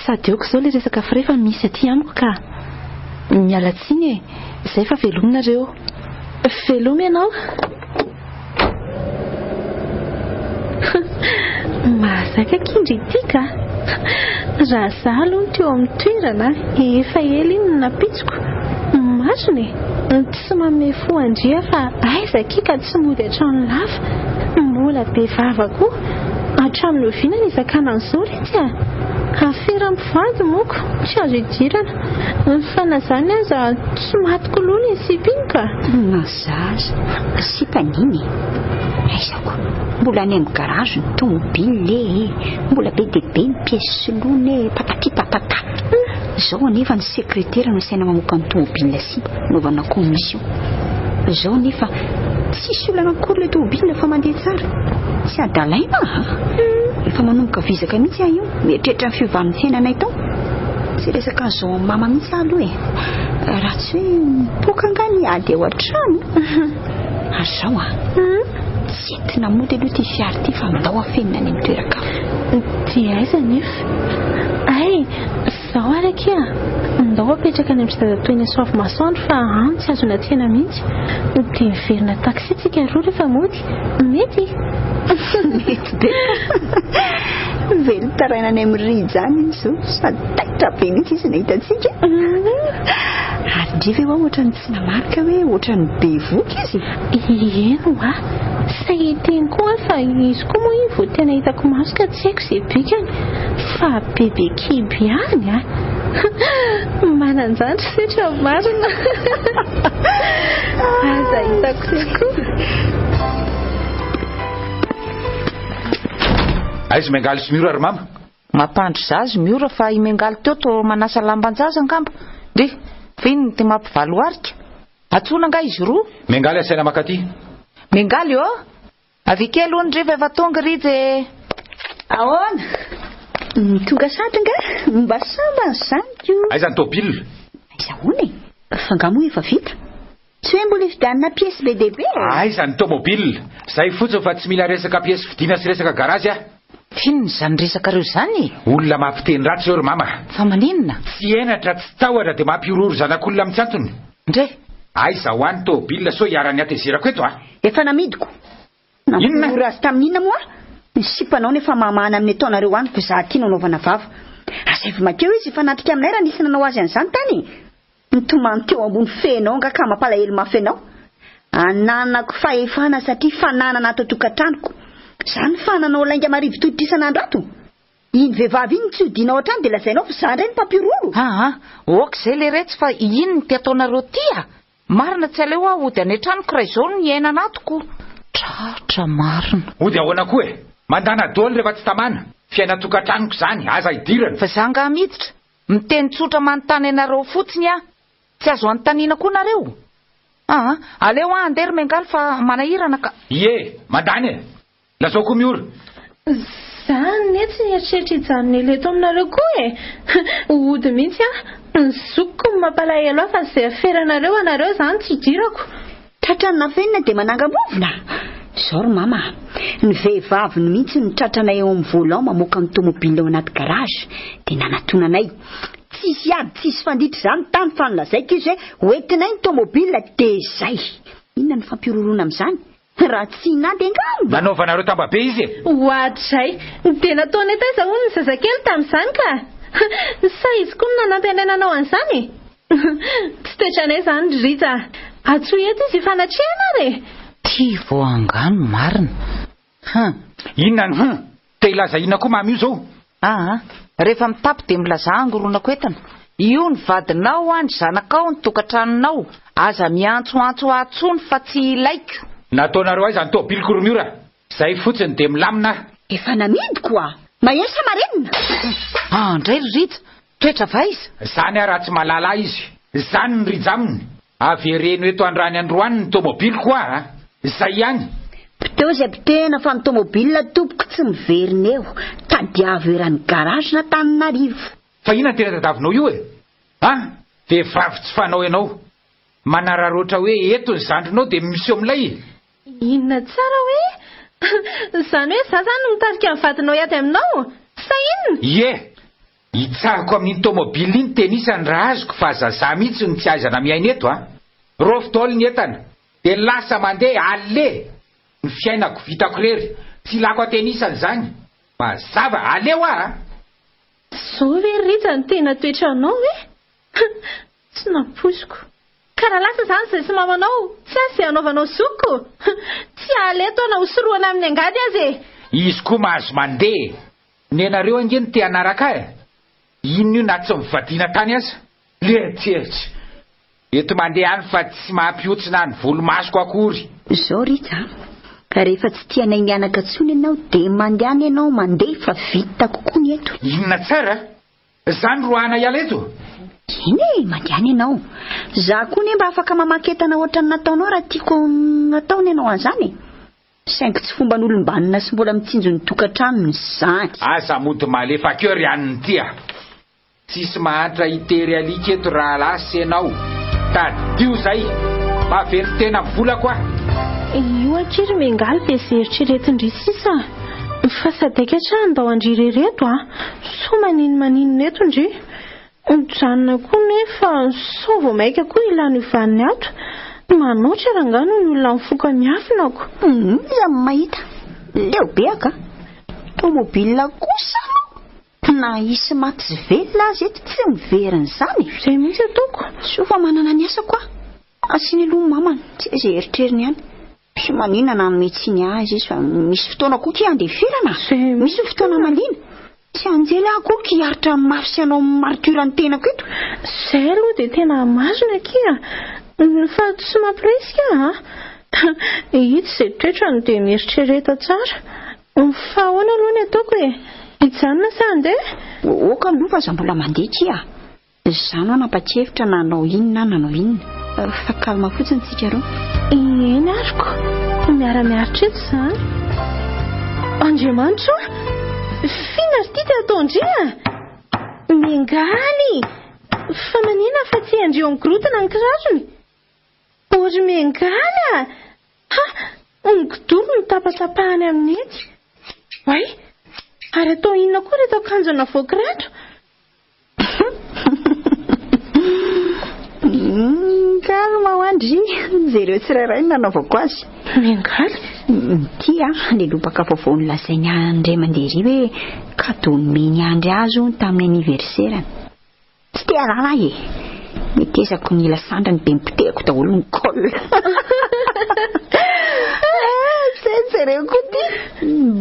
sady eoko zao le resaka firefa misy aty amiko ka miala tsiny izay fa velominareo velomy ianao mahazaka kindry ity ka raha za aloha ny teo amin'ny toerana efa ela iny napitsiko masony tsy manome fo andria fa aiza kika tsy mody hatrano lafa Mbola be vava koa hatramin'ny oviana ny zakana an'izao retsy a. Afera mivady moko tsy azo idirana. Fa na zany aza tsy matiko loha ny sipiny ka. Nazaza sipaniny aizako mbola any amin'ny garage ny tomobile mbola be dia be ny pièce soloina patati patata. Zao anefa ny sekretera no saina mamoaka ny tomobile si naovana commission. Zao anefa tsisy olana akory le tomobile fa mandeha tsara. Tsy adalaina efa manomboka vizaka mihitsy io mieritreritra ny fiovahan'ny fiainanay tao. Tsy resaka zao mama mihitsy aloha raha tsy hoe mipoka angany ady ao an-trano. Ary zao tsy entina mody aloha ty fiara ty fa mindao afenina any amin'ny toeraka. Dia aiza nefa? Ay, zaho araka ndao apetraka any amin'ny zadatoina soavy masoandro fa tsy azona tena mihitsy. Dia miverina taxi tsika roa rehefa mody. Mety? Mety be. Velo taraina any amin'ny rijany izao sady taitra be mihitsy izy nahitantsika. Ary driva eo ohatrany tsy namarika hoe ohatrany be voky izy. Eno sahiteny koa fa izy koa moa io vao tena hitako maso ka tsy haiko izay bikany fa bebe kiby any mananjandry setra marina. Aza hitako koa. Aiza miangaly sy miora ary mama? Mampandry zazy miora fa i miangaly teo to manasa lambanjaza angamba. De finny ty mampivalo arika. Atsona nga izy roa. Miangaly asaina makaty. Miangaly io? Avike aloha ny rehefa efa tonga ridze. Ahoana? Tonga satanga mba samba zaniko. Aiza ny tôbile? Aiza hono fa ngamo efa vita. Tsy hoe mbola fidanina pièce be dia be. Aiza ny tomobile? Zay fotsiny fa tsy mila resaka pièce fidiana sy resaka garage Finny zany resaka reo zany. Olona mampiteny ratsy reo mama. Fa maninona? Tsy enatra tsy tahotra dia mampiororo zanak'olona mitsantony. Ndre Aiza ho an'ny tôbile so iarany atezerako eto Efa namidiko. Inona? Namora tamin'inona moa? Ny sipanao nefa mamana amin'ny taonareo any fa za tia nanaovana vava. Asevy makeo izy fa natrika aminay raha nisy nanao azy an'izany tany. Nitomany teo ambony fenao nga ka mampalahelo mafy anao. Ananako fahefana satria fananana ato tokantranoko. Zany fananao lainga marivo toditra isan'andro ato. Iny vehivavy iny tsy hodina ao an-trano dia lazainao fa zany reny mpampiororo. Ok zay le retsy fa iny ny tiataonareo tia. Marina tsy aleo aho ody any an-tranoko raha izao ny iainana atoko. Tratra marina. Ody ahoana koa mandana dôly rehefa tsy tamana. Fiaina tokantranoko zany aza idirana. Fa za nga miditra miteny tsotra manontany anareo fotsiny tsy azo anontaniana koa nareo. Aleo andery miangaly fa manahirana ka. Ie mandany lazao koa miora. Zany netsy eritreritry hijanona ileto aminareo koa ody mihitsy ny zokiko mampalahelo fa zay aferanareo anareo zany tsy idirako. Tratranina fenina dia manangamovona. Zao ry mama, ny vehivavy ny mihitsy ny tratranay eo amin'ny volant mamoaka ny tomobile ao anaty garage dia nanatonanay. Tsisy ady tsisy fanditra zany tany fa nilazaiko izy hoe hoentinay ny tomobile dia zay. Inona ny fampiororona amin'izany? Raha tsy nady angamba. Nanaovanareo tambabe izy Ohatray, dia nataony taiza hono ny zazakely tamin'izany ka. Sa izy koa no nanampy anay nanao an'izany. Tsy toetranay zany Rija. Atso eto izy fanatrehana re. Tia voangano marina. Inona te ilaza inona koa mamy io zao? Rehefa mitapy dia milaza angoronako entana. Io ny vadinao ny zanakao ny tokantranonao. Aza miantsoantso atsony fa tsy ilaiko. Nataonareo aiza ny tôbile koromiora? Zay fotsiny dia milamina. Efa namidiko maesa marenina. Andray Rija, toetra vaiza. Zany raha tsy malala izy. Zany ny Rija aminy. Avereno eto andrany androany ny tômobile koa zay ihany. Piteo zay pitena fa ny tômobile tompoko tsy miverina eo. Tadiavo eran'ny garage na Tananarivo. Fa inona tena tadavinao io vehivavy tsy fanao ianao. Manararoatra hoe eto ny zandrinao dia misy amilay. Inona tsara hoe? Zany hoe za zany mitarika amin'ny vadinao iaty aminao? Sa inona? Hitsahako amin'ny tômobile iny tenisany raha azoko fa zaza mihitsy ny tsy aizana miaina eto Rofo dôly ny entana dia lasa mandeha ale. Ny fiainako vitako rery tsy lako atenisany zany. Mazava aleo Zao hoe Rija ny tena toetranao tsy naposiko. Ka raha lasa zany zay sy mamanao tsy azy izay anaovanao zoko. Tsy tsy aleto ana hosoroana amin'ny angady azy izy koa mahazo mandeha ny anareo angeny te hanaraka ino io na tsy mivadiana tany aza lehitsehitsy eto mandeha any fa tsy mahampiotsina ny volomasoko akory zao rita rehefa tsy tianay mianaka tsony ianao de mandeana ianao mandeha fa vita kokoa ny eto inona tsara zany roana iala eto iny mandeana ianao za koa ne mba afaka mamaketana ohatrany nataonao raha tiako nataony ianao an'izany saingy tsy fomba n'olombanina sy mbola mitsinjo ny tokantranony zany aza mody malefa keo ry aniny tia tsisy mahantra hitery alika eto raha lasy ianao tadio zay mavely tena volako io akiry mengaly dia zeritreretindry sisa fa sadaika trano dao andrirereto so manino eto ndry janona koa nefa so vao maika koa ilany ivaniny ato manoatra rangano ny olona mifoka miafinako iza mahita leobe aka tomobila kosa na isy maty velona azy eto tsy miveriny zany zay mihitsy ataoko so fa manana ny asa koa asiny aloha mamany tsy zay eritreriny ihany sy maninana metsiny azy izy fa misy fotoana koa ki andefirana misy fotoana malina tsy anjely akoa ki aritra mafy sy anao martura ny tenako eto zay aloha dia tena mazona kia fa tsy mampiresika hitsy zay toetrany dia mieritrereta tsara fa ahoana aloha ny ataoko hijanona sa andeha oka aloha fa za mbola mandeha kia zano anapatsihevitra nanao inona nanao inona fa kalma fotsiny tsika roa eny ariko miara-miaritra eto zany andriamanitra fina ry ty ataondria mengaly fa manina fa tsy andreo amin'ny grotana ny kirarony ory mengaly ny godoro ny tapatapahany amin'ny ety way ary atao inona koa reto akanjona voakirato kalma ho andry zay ireo tsirairay nanaovako azy mengaly tia le lobaka vaovao nolazainy andray mandeha ry hoe kadony meny andry azo tamin'ny aniverserany tsy te alala mitezako ny ila sandrany be mipotehako daholo ny kol zay koa ty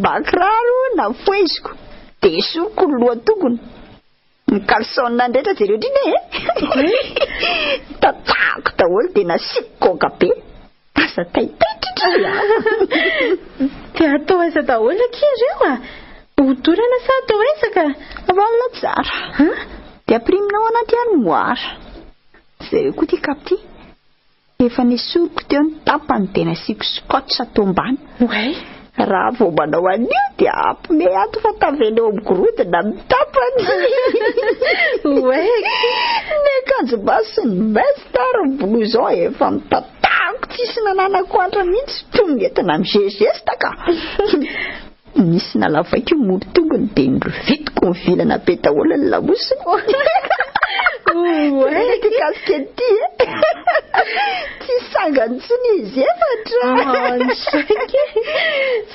bakiraro na foeziko de soroko ny lohatongony ny kalsona ndretra zareo driny tatako daholo de nasiko koka be asa taitaitra dia atao aiza daholo akia ireo hodorana sa atao aizaka valona tsara dia apriminao anaty armoara zareo koa ty kapty efa nesoroko teo ny tapany de nasiko scotch atao ambany way raha vao manao anio dia ampime ato fa tavenao amin'ny gorodona mitapany way ny akanjo basy ny mestara blouzon efa mitatako tsisy nananako antra mihitsy tongetina mizezesta ka misy nalavaiko moro tongony de nrovitiko ny vilana be daholo ny lamosiny way ty kaskety tsy sangany tsony izy efatra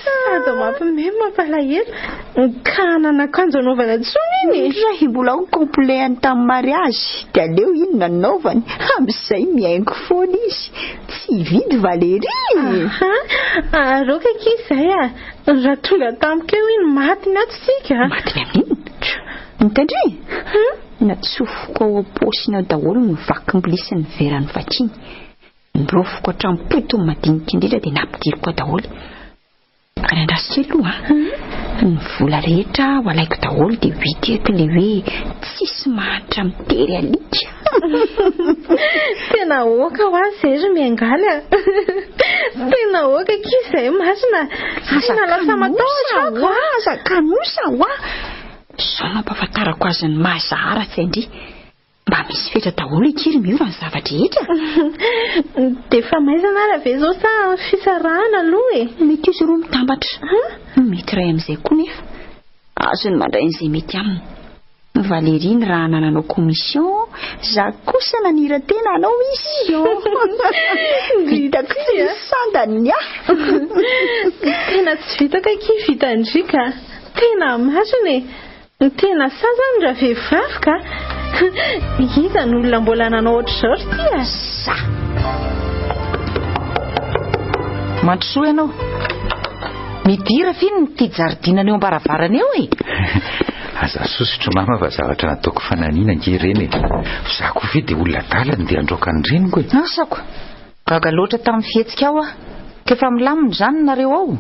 sady mampimemy mampalahelo ka nanakanjo anaovana tsony iny raha mbola ho complet tamin'ny mariage de aleo iny nanaovany amin'izay miaingo foana izy tsy vidy Valérie aroka kizay raha tonga tamikeo iny matiny ato tsika matiny amin'iny mitandry natsofoko ao am-posiny ao daholo ny vakim-bilisy ny verany vakiny nirofoko hatrampotony madinika indrindra dia nampidiriko daholo ary andrasika aloha ny vola rehetra ho alaiko daholo dia vidiako le hoe tsisy mahantra mitery alika tena oka ho azy ry mengaly tena oka kizay masina sina lasa matahotra aza kanosa ho sao nampafantarako azy ny mahazahara tsy andry mba misy fetra daholo ikiry miova ny zavatra rehetra dia fa maizana raha ve zao sa fisarahana aloha mety izy roa mitambatra mety ray amin'izay koa nefa azo ny mandray n'izay mety aminy Valérie ny raha nananao commission za kosa nanira tena anao mission vitako tsy sandany tena tsy vitaka ki vitandrika tena masina tena sazany raha vehivavy ka iza ny olona mbola nanao ohatr'izao ry ty sa Mandrosoa ianao. Midira finy ny jaridinana eo ambaravarana eo e. Aza sosotro mama fa zavatra nataoko fananina nge reny. Za koa ve dia olona dalany dia androaka ny reniko e. Asako. Gaga loatra tamin'ny fihetsika ao kefa milamina izany nareo ao.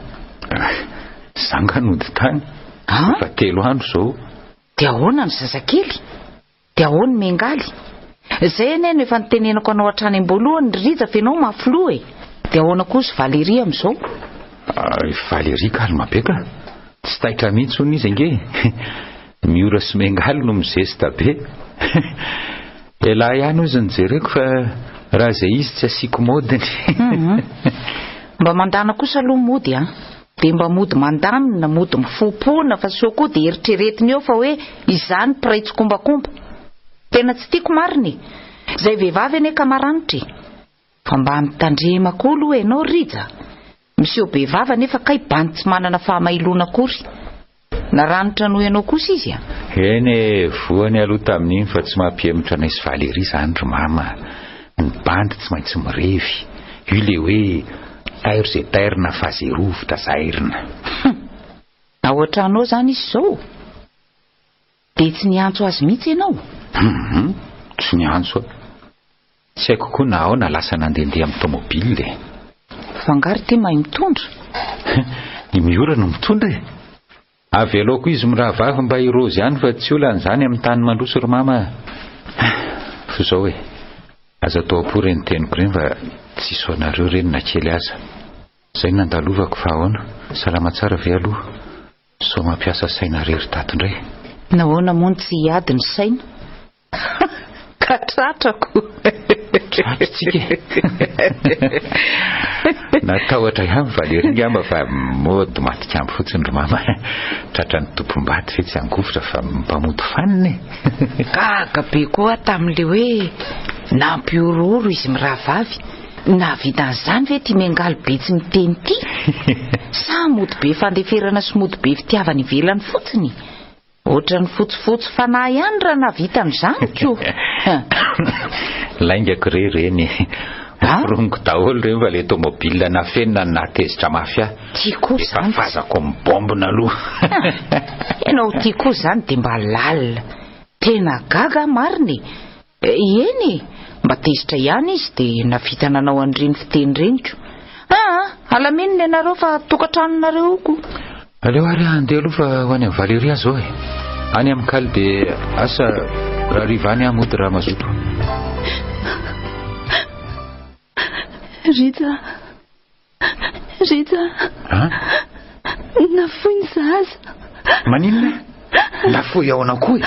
Zanga nody tany. Fa 3 andro zao. Dia ahoana ny zazakely? Dia ahoana ny mengaly? Izay anie no efa nitenenako anao hatrany am-boalohany Rija fa ianao mafilo e. Dia ahoana kosa Valérie amin'izao? Valérie kalma be ka. Tsy taitra mihitsy hono izy nge. Miora sy mengaly no mizesta be. Elahy ihany ozy nijereko fa raha izay izy tsy asiako modiny. Mba mandana kosa aloha mody dia mba mody mandamina, mody mifopona fa so koa dia eritreretiny eo fa hoe izany piraitsy kombakomba. Tena tsy tiako mariny. Izay vehivavy ane ka maranitra. Fa mba mitandrema koa aloha ianao Rija. Miseho behivavy anefa kay bany tsy manana fahamailona akory. Naranitra noho ianao kosa izy Eny voany aloha tamin'iny fa tsy mampihemitra anay sy Valérie izany ry mama. Ny bandy tsy maintsy mirevy. Io le hoe tairo zay tairina fa zay rovitra zairina. Ahoatra anao zany izy zao. Dia tsy niantso azy mihitsy ianao? Tsy niantso. Tsy haiko koa na ao na lasa nandehandeha amin'ny tomobile. Fangary ty mahay mitondra. Ny miora no mitondra e. Avy aloako izy mirahavavy mba irozy ihany fa tsy olan'izany amin'ny tany mandroso ry mama. Fa zao aza tao apory ny teniko ireny fa tsy soanareo ireny na kely aza. Izay nandalovako fa ahoana. Salama tsara ve aloha. So mampiasa saina rery tato indray. Nahoana moa tsy hiady ny saina? Ka tratrako. Tratritsika. Natahotra ihany Valérie ngamba fa mody matikambo fotsiny ry mama. Tratra ny tompom-baty fe tsy angovotra fa mpamody faniny. Gaga be koa tamin'le hoe nampiororo izy mirahavavy. Na vitan'izany ve ty mengaly be tsy miteny ty? Sa mody be fandeferana sy mody be fitiavana ivelany fotsiny? Ohatra ny fotsifotsy fanahy ihany raha navitan'izany koa. Laingako reny. Rongo daholo ireny fa le tomobile nafenina natezitra mafia. Tiako izany. Fazako mibombona aloha. Ianao tiako izany dia mba lalina. Tena gaga mariny. Eny mba tezitra ihany izy dia navita nanao an'ireny fiteny reniko. Alaminina ianareo fa tokantranonareo ko. Aleo ary andeha aloha fa ho any amin'ny Valérie zao any amin'ny kaly dia asa raha rivany amody raha mazoto. Rija nafoy ny zaza. Maninona? Nafoy ao anakoy.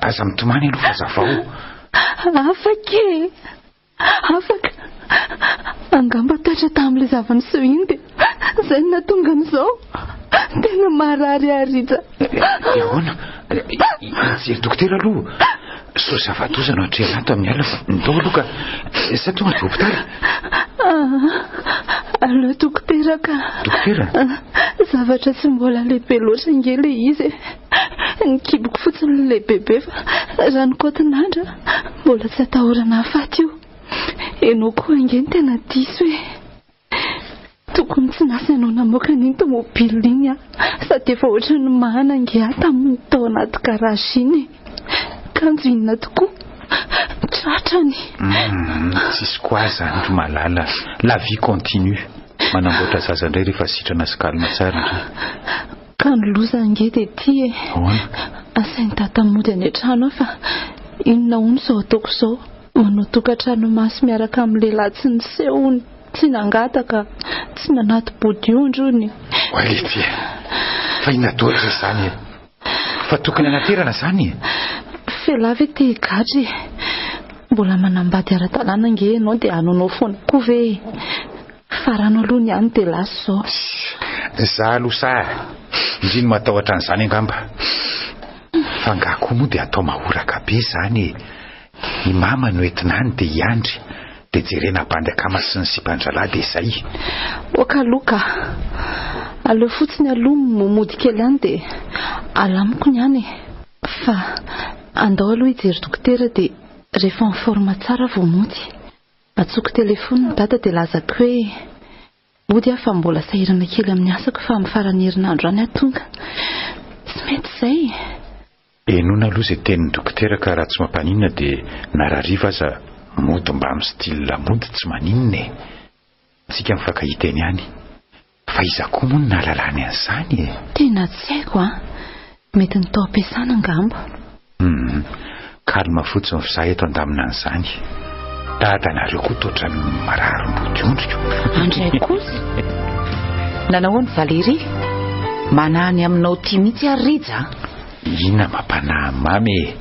Aza mitomany aloha fa zafao. Afaka angamba tatra tamin'ilay zavaniseho iny dia izay natonga an'izao. Tena marary Rija. Ahoana? Ijery dokotera aloha. So zavadozana atrelato amin'ny ala fa ndao aloha ka sa tonga dia hopitaly. Aleo dokotera ka. Dokotera? Zavatra tsy mbola lehibe loatra nge le izy. Nikiboko fotsiny le bebe fa ranokôtin'andra mbola tsy atahorana hafaty io. Enao koa nge tena diso tokony tsy nasy anao namoaka n'iny tomobile iny sady efa ohatra ny mahana nge tamin'ny tao anaty garage iny. Kanjo inona tokoa. Tratrany. Tsisy koa zany ry malala. La vie continue. Manamboatra zaza indray rehefa sitrana sy kalma tsara indray. Ka ny loza nge dia ty asainy tata mody any an-trano fa inona hono izao ataoko izao. Manao tokantrano masy miaraka amin'ny lehilahy tsy nisehony, tsy nangataka, tsy nanaty bodiondro ny. Oalety fa inadoatra izany fa tokony anaterana izany. Fialavy te higadry. Mbola manambady ara-dalàna nge ianao dia anonao foana koa ve. Farano aloha ny ihany dia lasa izao. Za aloha sa indriny matahotra an'izany angamba. Fa ngako moa dia atao mahoraka be izany. Ny mama no entinany dia hiandry dia jerena bandakama sy ny sipandralahy dia izay. Okaloka. Aleo fotsiny aloha momody kely ihany dia alamiko ny ihany. Fa andao aloha hijery dokotera dia rehefa ny forma tsara vao mody. atsoko telefony ny dada dia lazako hoe ody aho fa mbola sahirana kely amin'ny asako fa amin'ny farany herinandro any atonga. Tsy mety izay. Enona aloha izay tenin'ny dokotera ka raha tsy mampaninona dia narariva aza mody mba amin'ny style lamody tsy maninona e. Tsika mifankahiteny ihany. Fa iza koa moa no nahalalany an'izany e. Tena tsy haiko a. Mety ny tao ampiasana angamba. Kalma fotsiny fa zaho eto andamina an'izany. Dadanareo koa toatra ny marary mbodiondrika. Andray kosa. Nanahoana Valérie? Manany aminao tia mihitsy ary Rija. Inona mampanahy mamy e.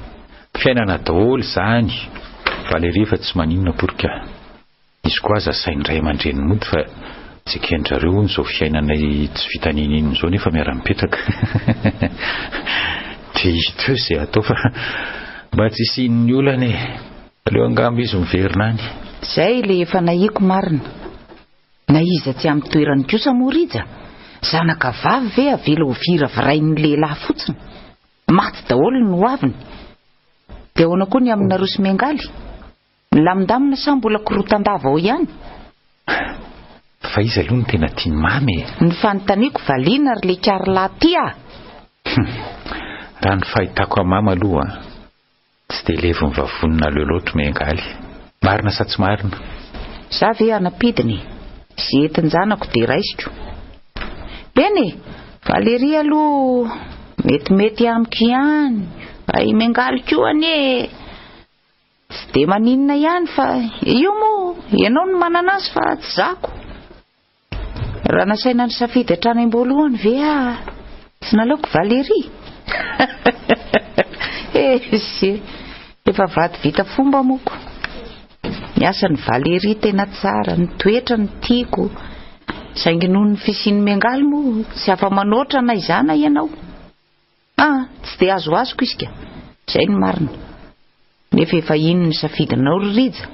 Fiainana daholo izany. Valérie fa tsy maninona porka. Izy koa aza sainy ray aman-dreny mody fa tsy kendrareo n'izao fiainanay tsy vita ninino izao nefa miara-mipetraka. Dia hita izay atao fa mba tsy isian'ny olana e. Aleo angamba izy miverina any. Izay le efa nahiko marina. Na iza tsy amin'ny toerany kosa moa Rija. Zanaka vavy ve avela ho vira virain'ny lehilahy fotsiny. Maty daholo ny hoaviny. Dia ahoana koa ny amina Rosy Mengaly? Milamindamina sa mbola korotan-dava ao ihany? Fa izy aloha ny tena tiany mamy e. Ny fanontaniako valiana ary le karlahy tia. Raha ny fahitako amin'ny mama aloha tsy dia levo ny vavonina leo loatra Mengaly. Marina sa tsy marina? Za ve anapidiny? Sy entin-janako dia raisiko. Bene, Valérie aloha metimety amiko ihany. Fa i Mengaly koa anie. Tsy dia maninona ihany fa io moa ianao no manana azy fa tsy zako. Raha nasaina ny safidy hatrany am-boalohany ve tsy nalaoko Valérie? Efa vady vita fomba moko. Ny asan'ny Valérie tena tsara, ny toetra ny tiako. Saingy noho ny fisian'ny Mengaly moa tsy afa manoatra na izana ianao. Tsy dia azoazoko izy ka. Izay ny marina. Nefa efa iny ny safidinao Rija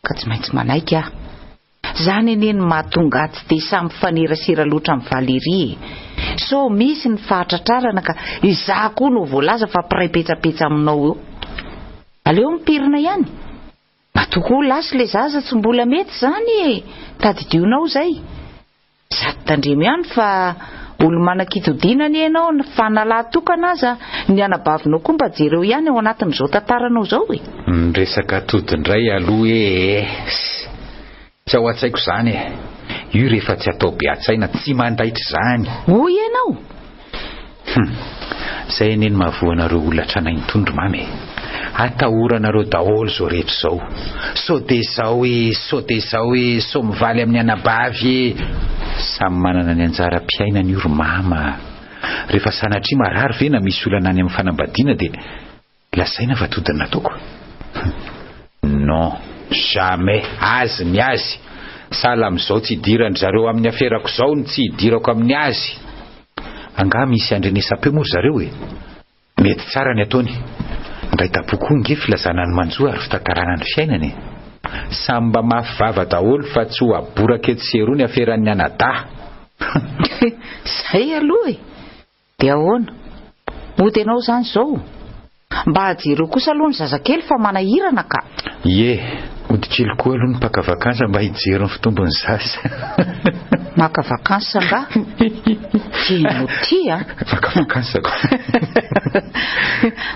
ka tsy maintsy manaiky aho. Zany anie ny mahatonga tsy dia samy fanerasera loatra amin'ny Valérie. So misy ny fahatratrarana ka izaho koa no voalaza fa mpiray-petsapetsa aminao eo. Aleo mipirina ihany. Matoko lasy le zaza tsy mbola mety zany e. Tadidionao zay. Sady tandremo ihany fa olo manan-kitodinana ianao ny fanalahy-tokana aza ny anabavinao koa mba jereo ihany ao anatin'izao tantaranao zao e. Resaka todindray aloha tsy ao an-tsaiko zany e. Io rehefa tsy atao be an-tsaina tsy mandaitra zany. Hoy ianao? Zay neny mahavoanareo olona tranainy tondro mamy. Atahoranareo daholo zao rehetra zao. So dia zao e, so mivaly amin'ny anabavy e. Samy manana ny anjara-piainany io ry mama. Rehefa sanatria marary ve na misy olana any amin'ny fanambadiana dia lasaina fa todiny nataoko. Non, jamais. Azy ny azy. Sala amin'izao tsy hidirany zareo amin'ny aferako izao ny tsy hidirako amin'ny azy. Anga misy andrenesam-peo moa zareo e. Mety tsara ny ataony. Ndray tapokoa nge filazana ny manjoa ary fitantarana ny fiainany. Samba mafivava daholo fa tsy ho aboraka eto sy eroa ny aferan'ny anadaha. Zay aloha e. Dia ahoana? Mody ianao zany zao. Mba hajereo kosa aloha ny zazakely fa manahirana ka. Odikely koa aloha ny mpaka vakansa mba hijery ny fitombony zaza. Maka vakansa nga? Tianao tia? Maka vakansa ko.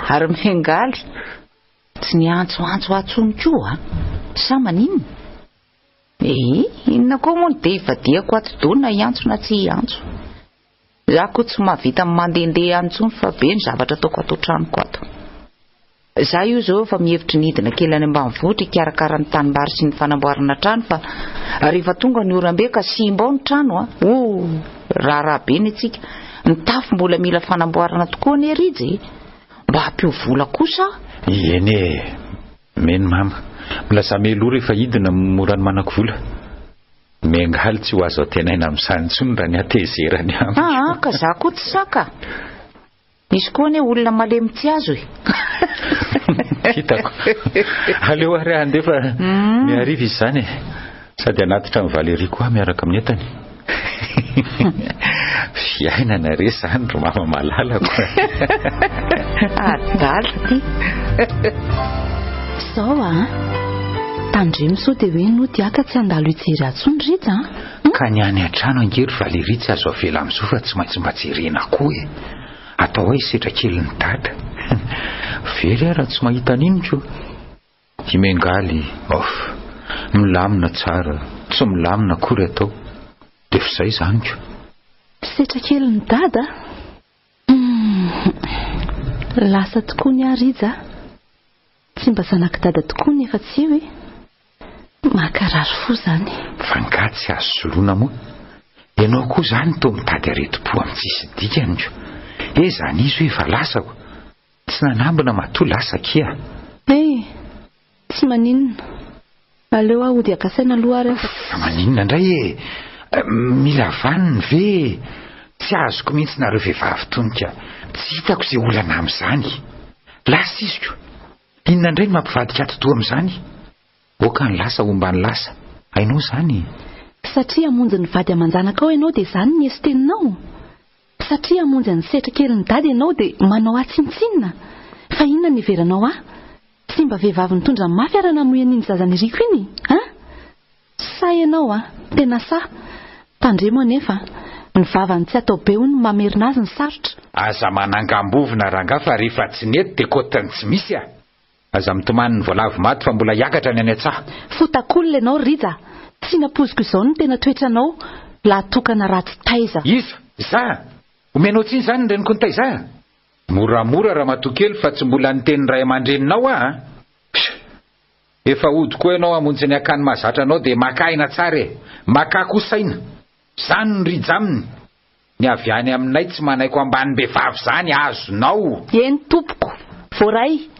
Ary Mengaly tsy ny antsoantso atsony koa sa maninona? Inona koa moa ny dia ivadiako ato dona iantso na tsy iantso. Za koa tsy mahavita mandehandeha antsony fa be ny zavatra ataoko ato tranoko ato. Za io zao fa mihevitry nidina kely any ambanivohitra ikarakara ny tanimbary sy ny fanamboarana trano fa rehefa tonga ny orambe ka simba ao ny trano raha be ny tsika. Ny tafo mbola mila fanamboarana tokoa ny Rija. Mba hampio vola kosa. Ene, meny mama. Milaza melo rehefa hidina mora ny manako vola. Mengaly tsy ho azo atenaina amin'izany intsony raha ny atezerany amiko. Ka za koa tsy saka. Misy koa ny olona malemy tsy azo e. Hitako. Aleo ary andefa miariva izy zany e. Sady anatitra amin'ny Valérie koa miaraka amin'ny entany. Fiainana re zany ro mama malalako. Adaly ty. Sao tandremo sao dia hoe no diaka tsy handalo hijery atsony Rija ka ny any an-trano angery fa le Ritsy azo avela amin'izao fa tsy maintsy mba jerena koa atao hoe setra kely ny dada very raha tsy mahita ninitro imengaly milamina tsara tsy milamina akory atao dia f'izay zaniko setra kely ny dada lasa tokoa ny Rija tsy mba zanaky dada tokoa nefa tsy hoe makarary fo zany fa nga tsy azo soloina moa ianao koa zany to mitady aretim-po amin'ny tsisy dikany zany izy hoe efa lasako tsy nanambina matoa lasa kia tsy maninona aleo aho ody akasaina aloha ary fa maninona indray mila vaniny ve tsy azoko mihitsy nareo vehivavy tonika tsy hitako izay olana amin'izany lasa iziko inona indray ny mampivadika atotoa amin'izany oka ny lasa ombany lasa hainao zany satria hamonjy ny vady aman-janaka ao ianao dia zany ny esiteninao satria hamonjy ny setra kely ny dady ianao dia manao atsinitsinina fa inona ny veranao tsy mba vehivavy nitondra mafy ara namoian'iny zazany riko iny sa ianao tena sa tandremo anefa ny vavany tsy atao be hono mamerina azy ny sarotra aza manangambovina ranga fa rehefa tsy nety dia kotany tsy misy aza mitomany ny voalavo maty fa mbola hiakatra ny any an-tsaha fotakolona ianao Rija tsy napoziko izao no tena toetranao lahatokana ratsy taiza iza za omenao tsiny zany ny reniko ny taiza moramora raha matokely fa tsy mbola niteny ray aman-dreninao efa ody koa ianao hamonjy ny akany mahazatra anao dia makaina tsara maka kosaina zany ny Rija aminy ny avy any aminay tsy manaiko ambany behivavy zany azonao eny tompoko voaray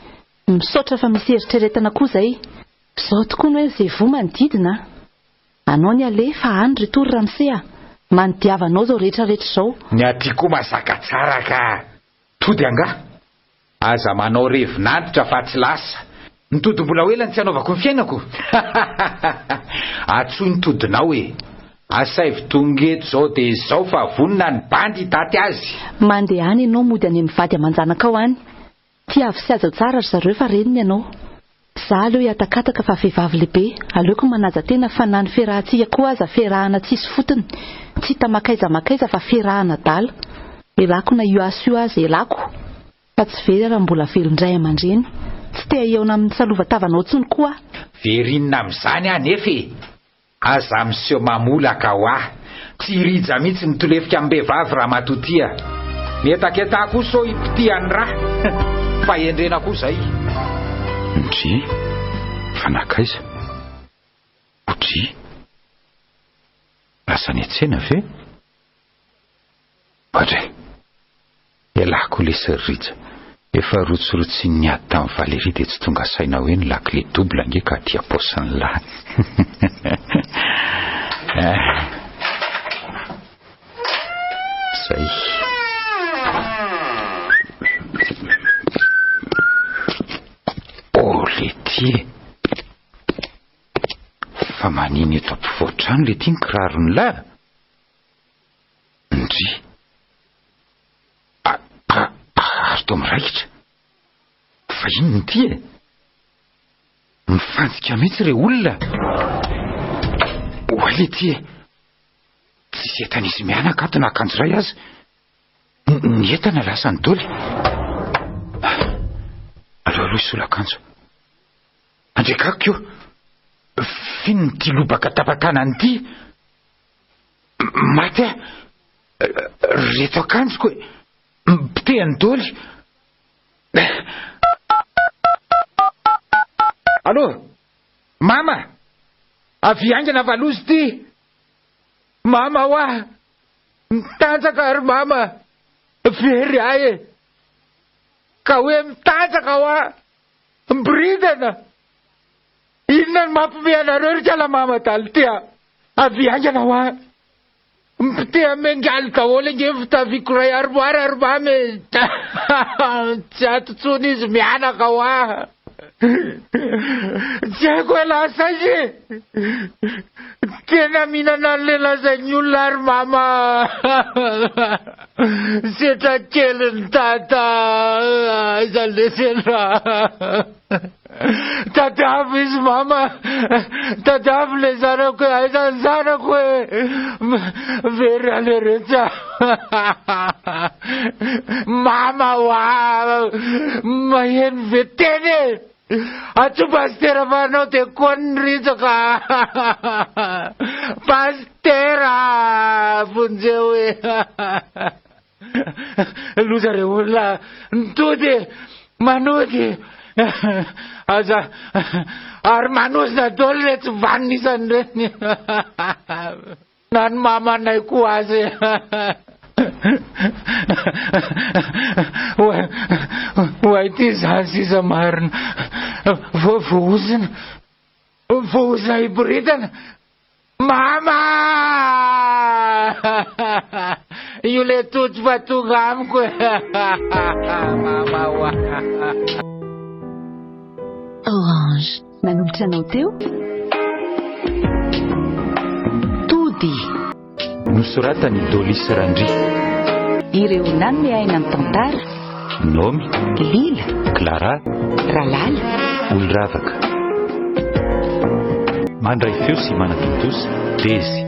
misaotra fa misy eritreretana koa zay izao tokoa no hoe izay vo manodidina anao ny alefa any retory Ramsea manodiavanao zao rehetrarehetra izao ny aty koa mazaka tsara ka tody anga aza manao revinandritra fa tsy lasa nitody mbola hoelany tsy hanaovako ny fiainako atsoy nitodinao asaivy tongeto zao dia izao fa vonina ny bandy hitaty azy mandeha any ianao mody any amin'ny vady aman-janaka ao any tia avy sy azo tsara ry zareo fa reniny ianao za aleo hiatakataka fa vehivavy lehibe aleoko manaja tena fa na ny fiarahantsika koa aza fiarahana tsisy fotony tsy hita makaiza fa fiarahana dala elako na io aso io azy elako fa tsy very raha mbola velondray aman-dreny tsy te hiaona amin'ny salova-tavanao tsony koa verinina amin'izany nefa aza miseho mamolaka tsy Rija mihitsy nitolefika amin'ny behivavy raha matotia metaketa koa so ipitiany raha fa endrena koa zay ndry fanakaiza odry lasa ny tsena ve badray elako lesy Rija efa rotsorotsy ny ady tamin'ny Valérie dia tsy tonga saina hoe ny lakile double ange ka aty aposiny lahy zay lety fa maniny eto ampivoatrano lety ny kirarony lahy ndry ary to miraikitra fa inony ty mifanjika mihitsy re olona oale ty tsisy entan'izy mianaka ato na akanjo ray azy ny entana lasa ny doly aloha isola akanjo andrekako io finony ty lobaka tapatanany ty maty reto akanjoko mpitehany doly allo mama avy angana valozy ty mama oa mitanjaka ary mama very ahy ka hoe mitanjaka oa mbiridana inona ny mampimeanareo rikala mama daly tya avy angana oa mpiteha mengaly daholo nge fitaviko ray armoara ary mame tsy atotsony izy mianaka oa tsy haiko hoe lasa izy tena mihinana an'le lazainy olona ary mama setra kely ny tata izany le tena Tadavy izy mama, tadavy le zanako hoe aizany zanako hoe very aleretsa. Mama hoa maheno veteny atso pastera fa anao dia koany ritsaka. Pastera vonjeo hoe loza re olona nitody manody aza ary manosina daholo le tsy vanina isany reny. Na ny mamanay koa azy hoay ty zany sisa marina voozina hiboritana. Mama io le tojo fa tonga amiko. Mama hoa Orange nanolotra anao teo Tody nosoratany Dolis Randry. Ireo nany miaina amin'ny tantara Nomy, Lila, Clara, Ralala, Olravaka. Mandray feo sy manatontosa Dezy.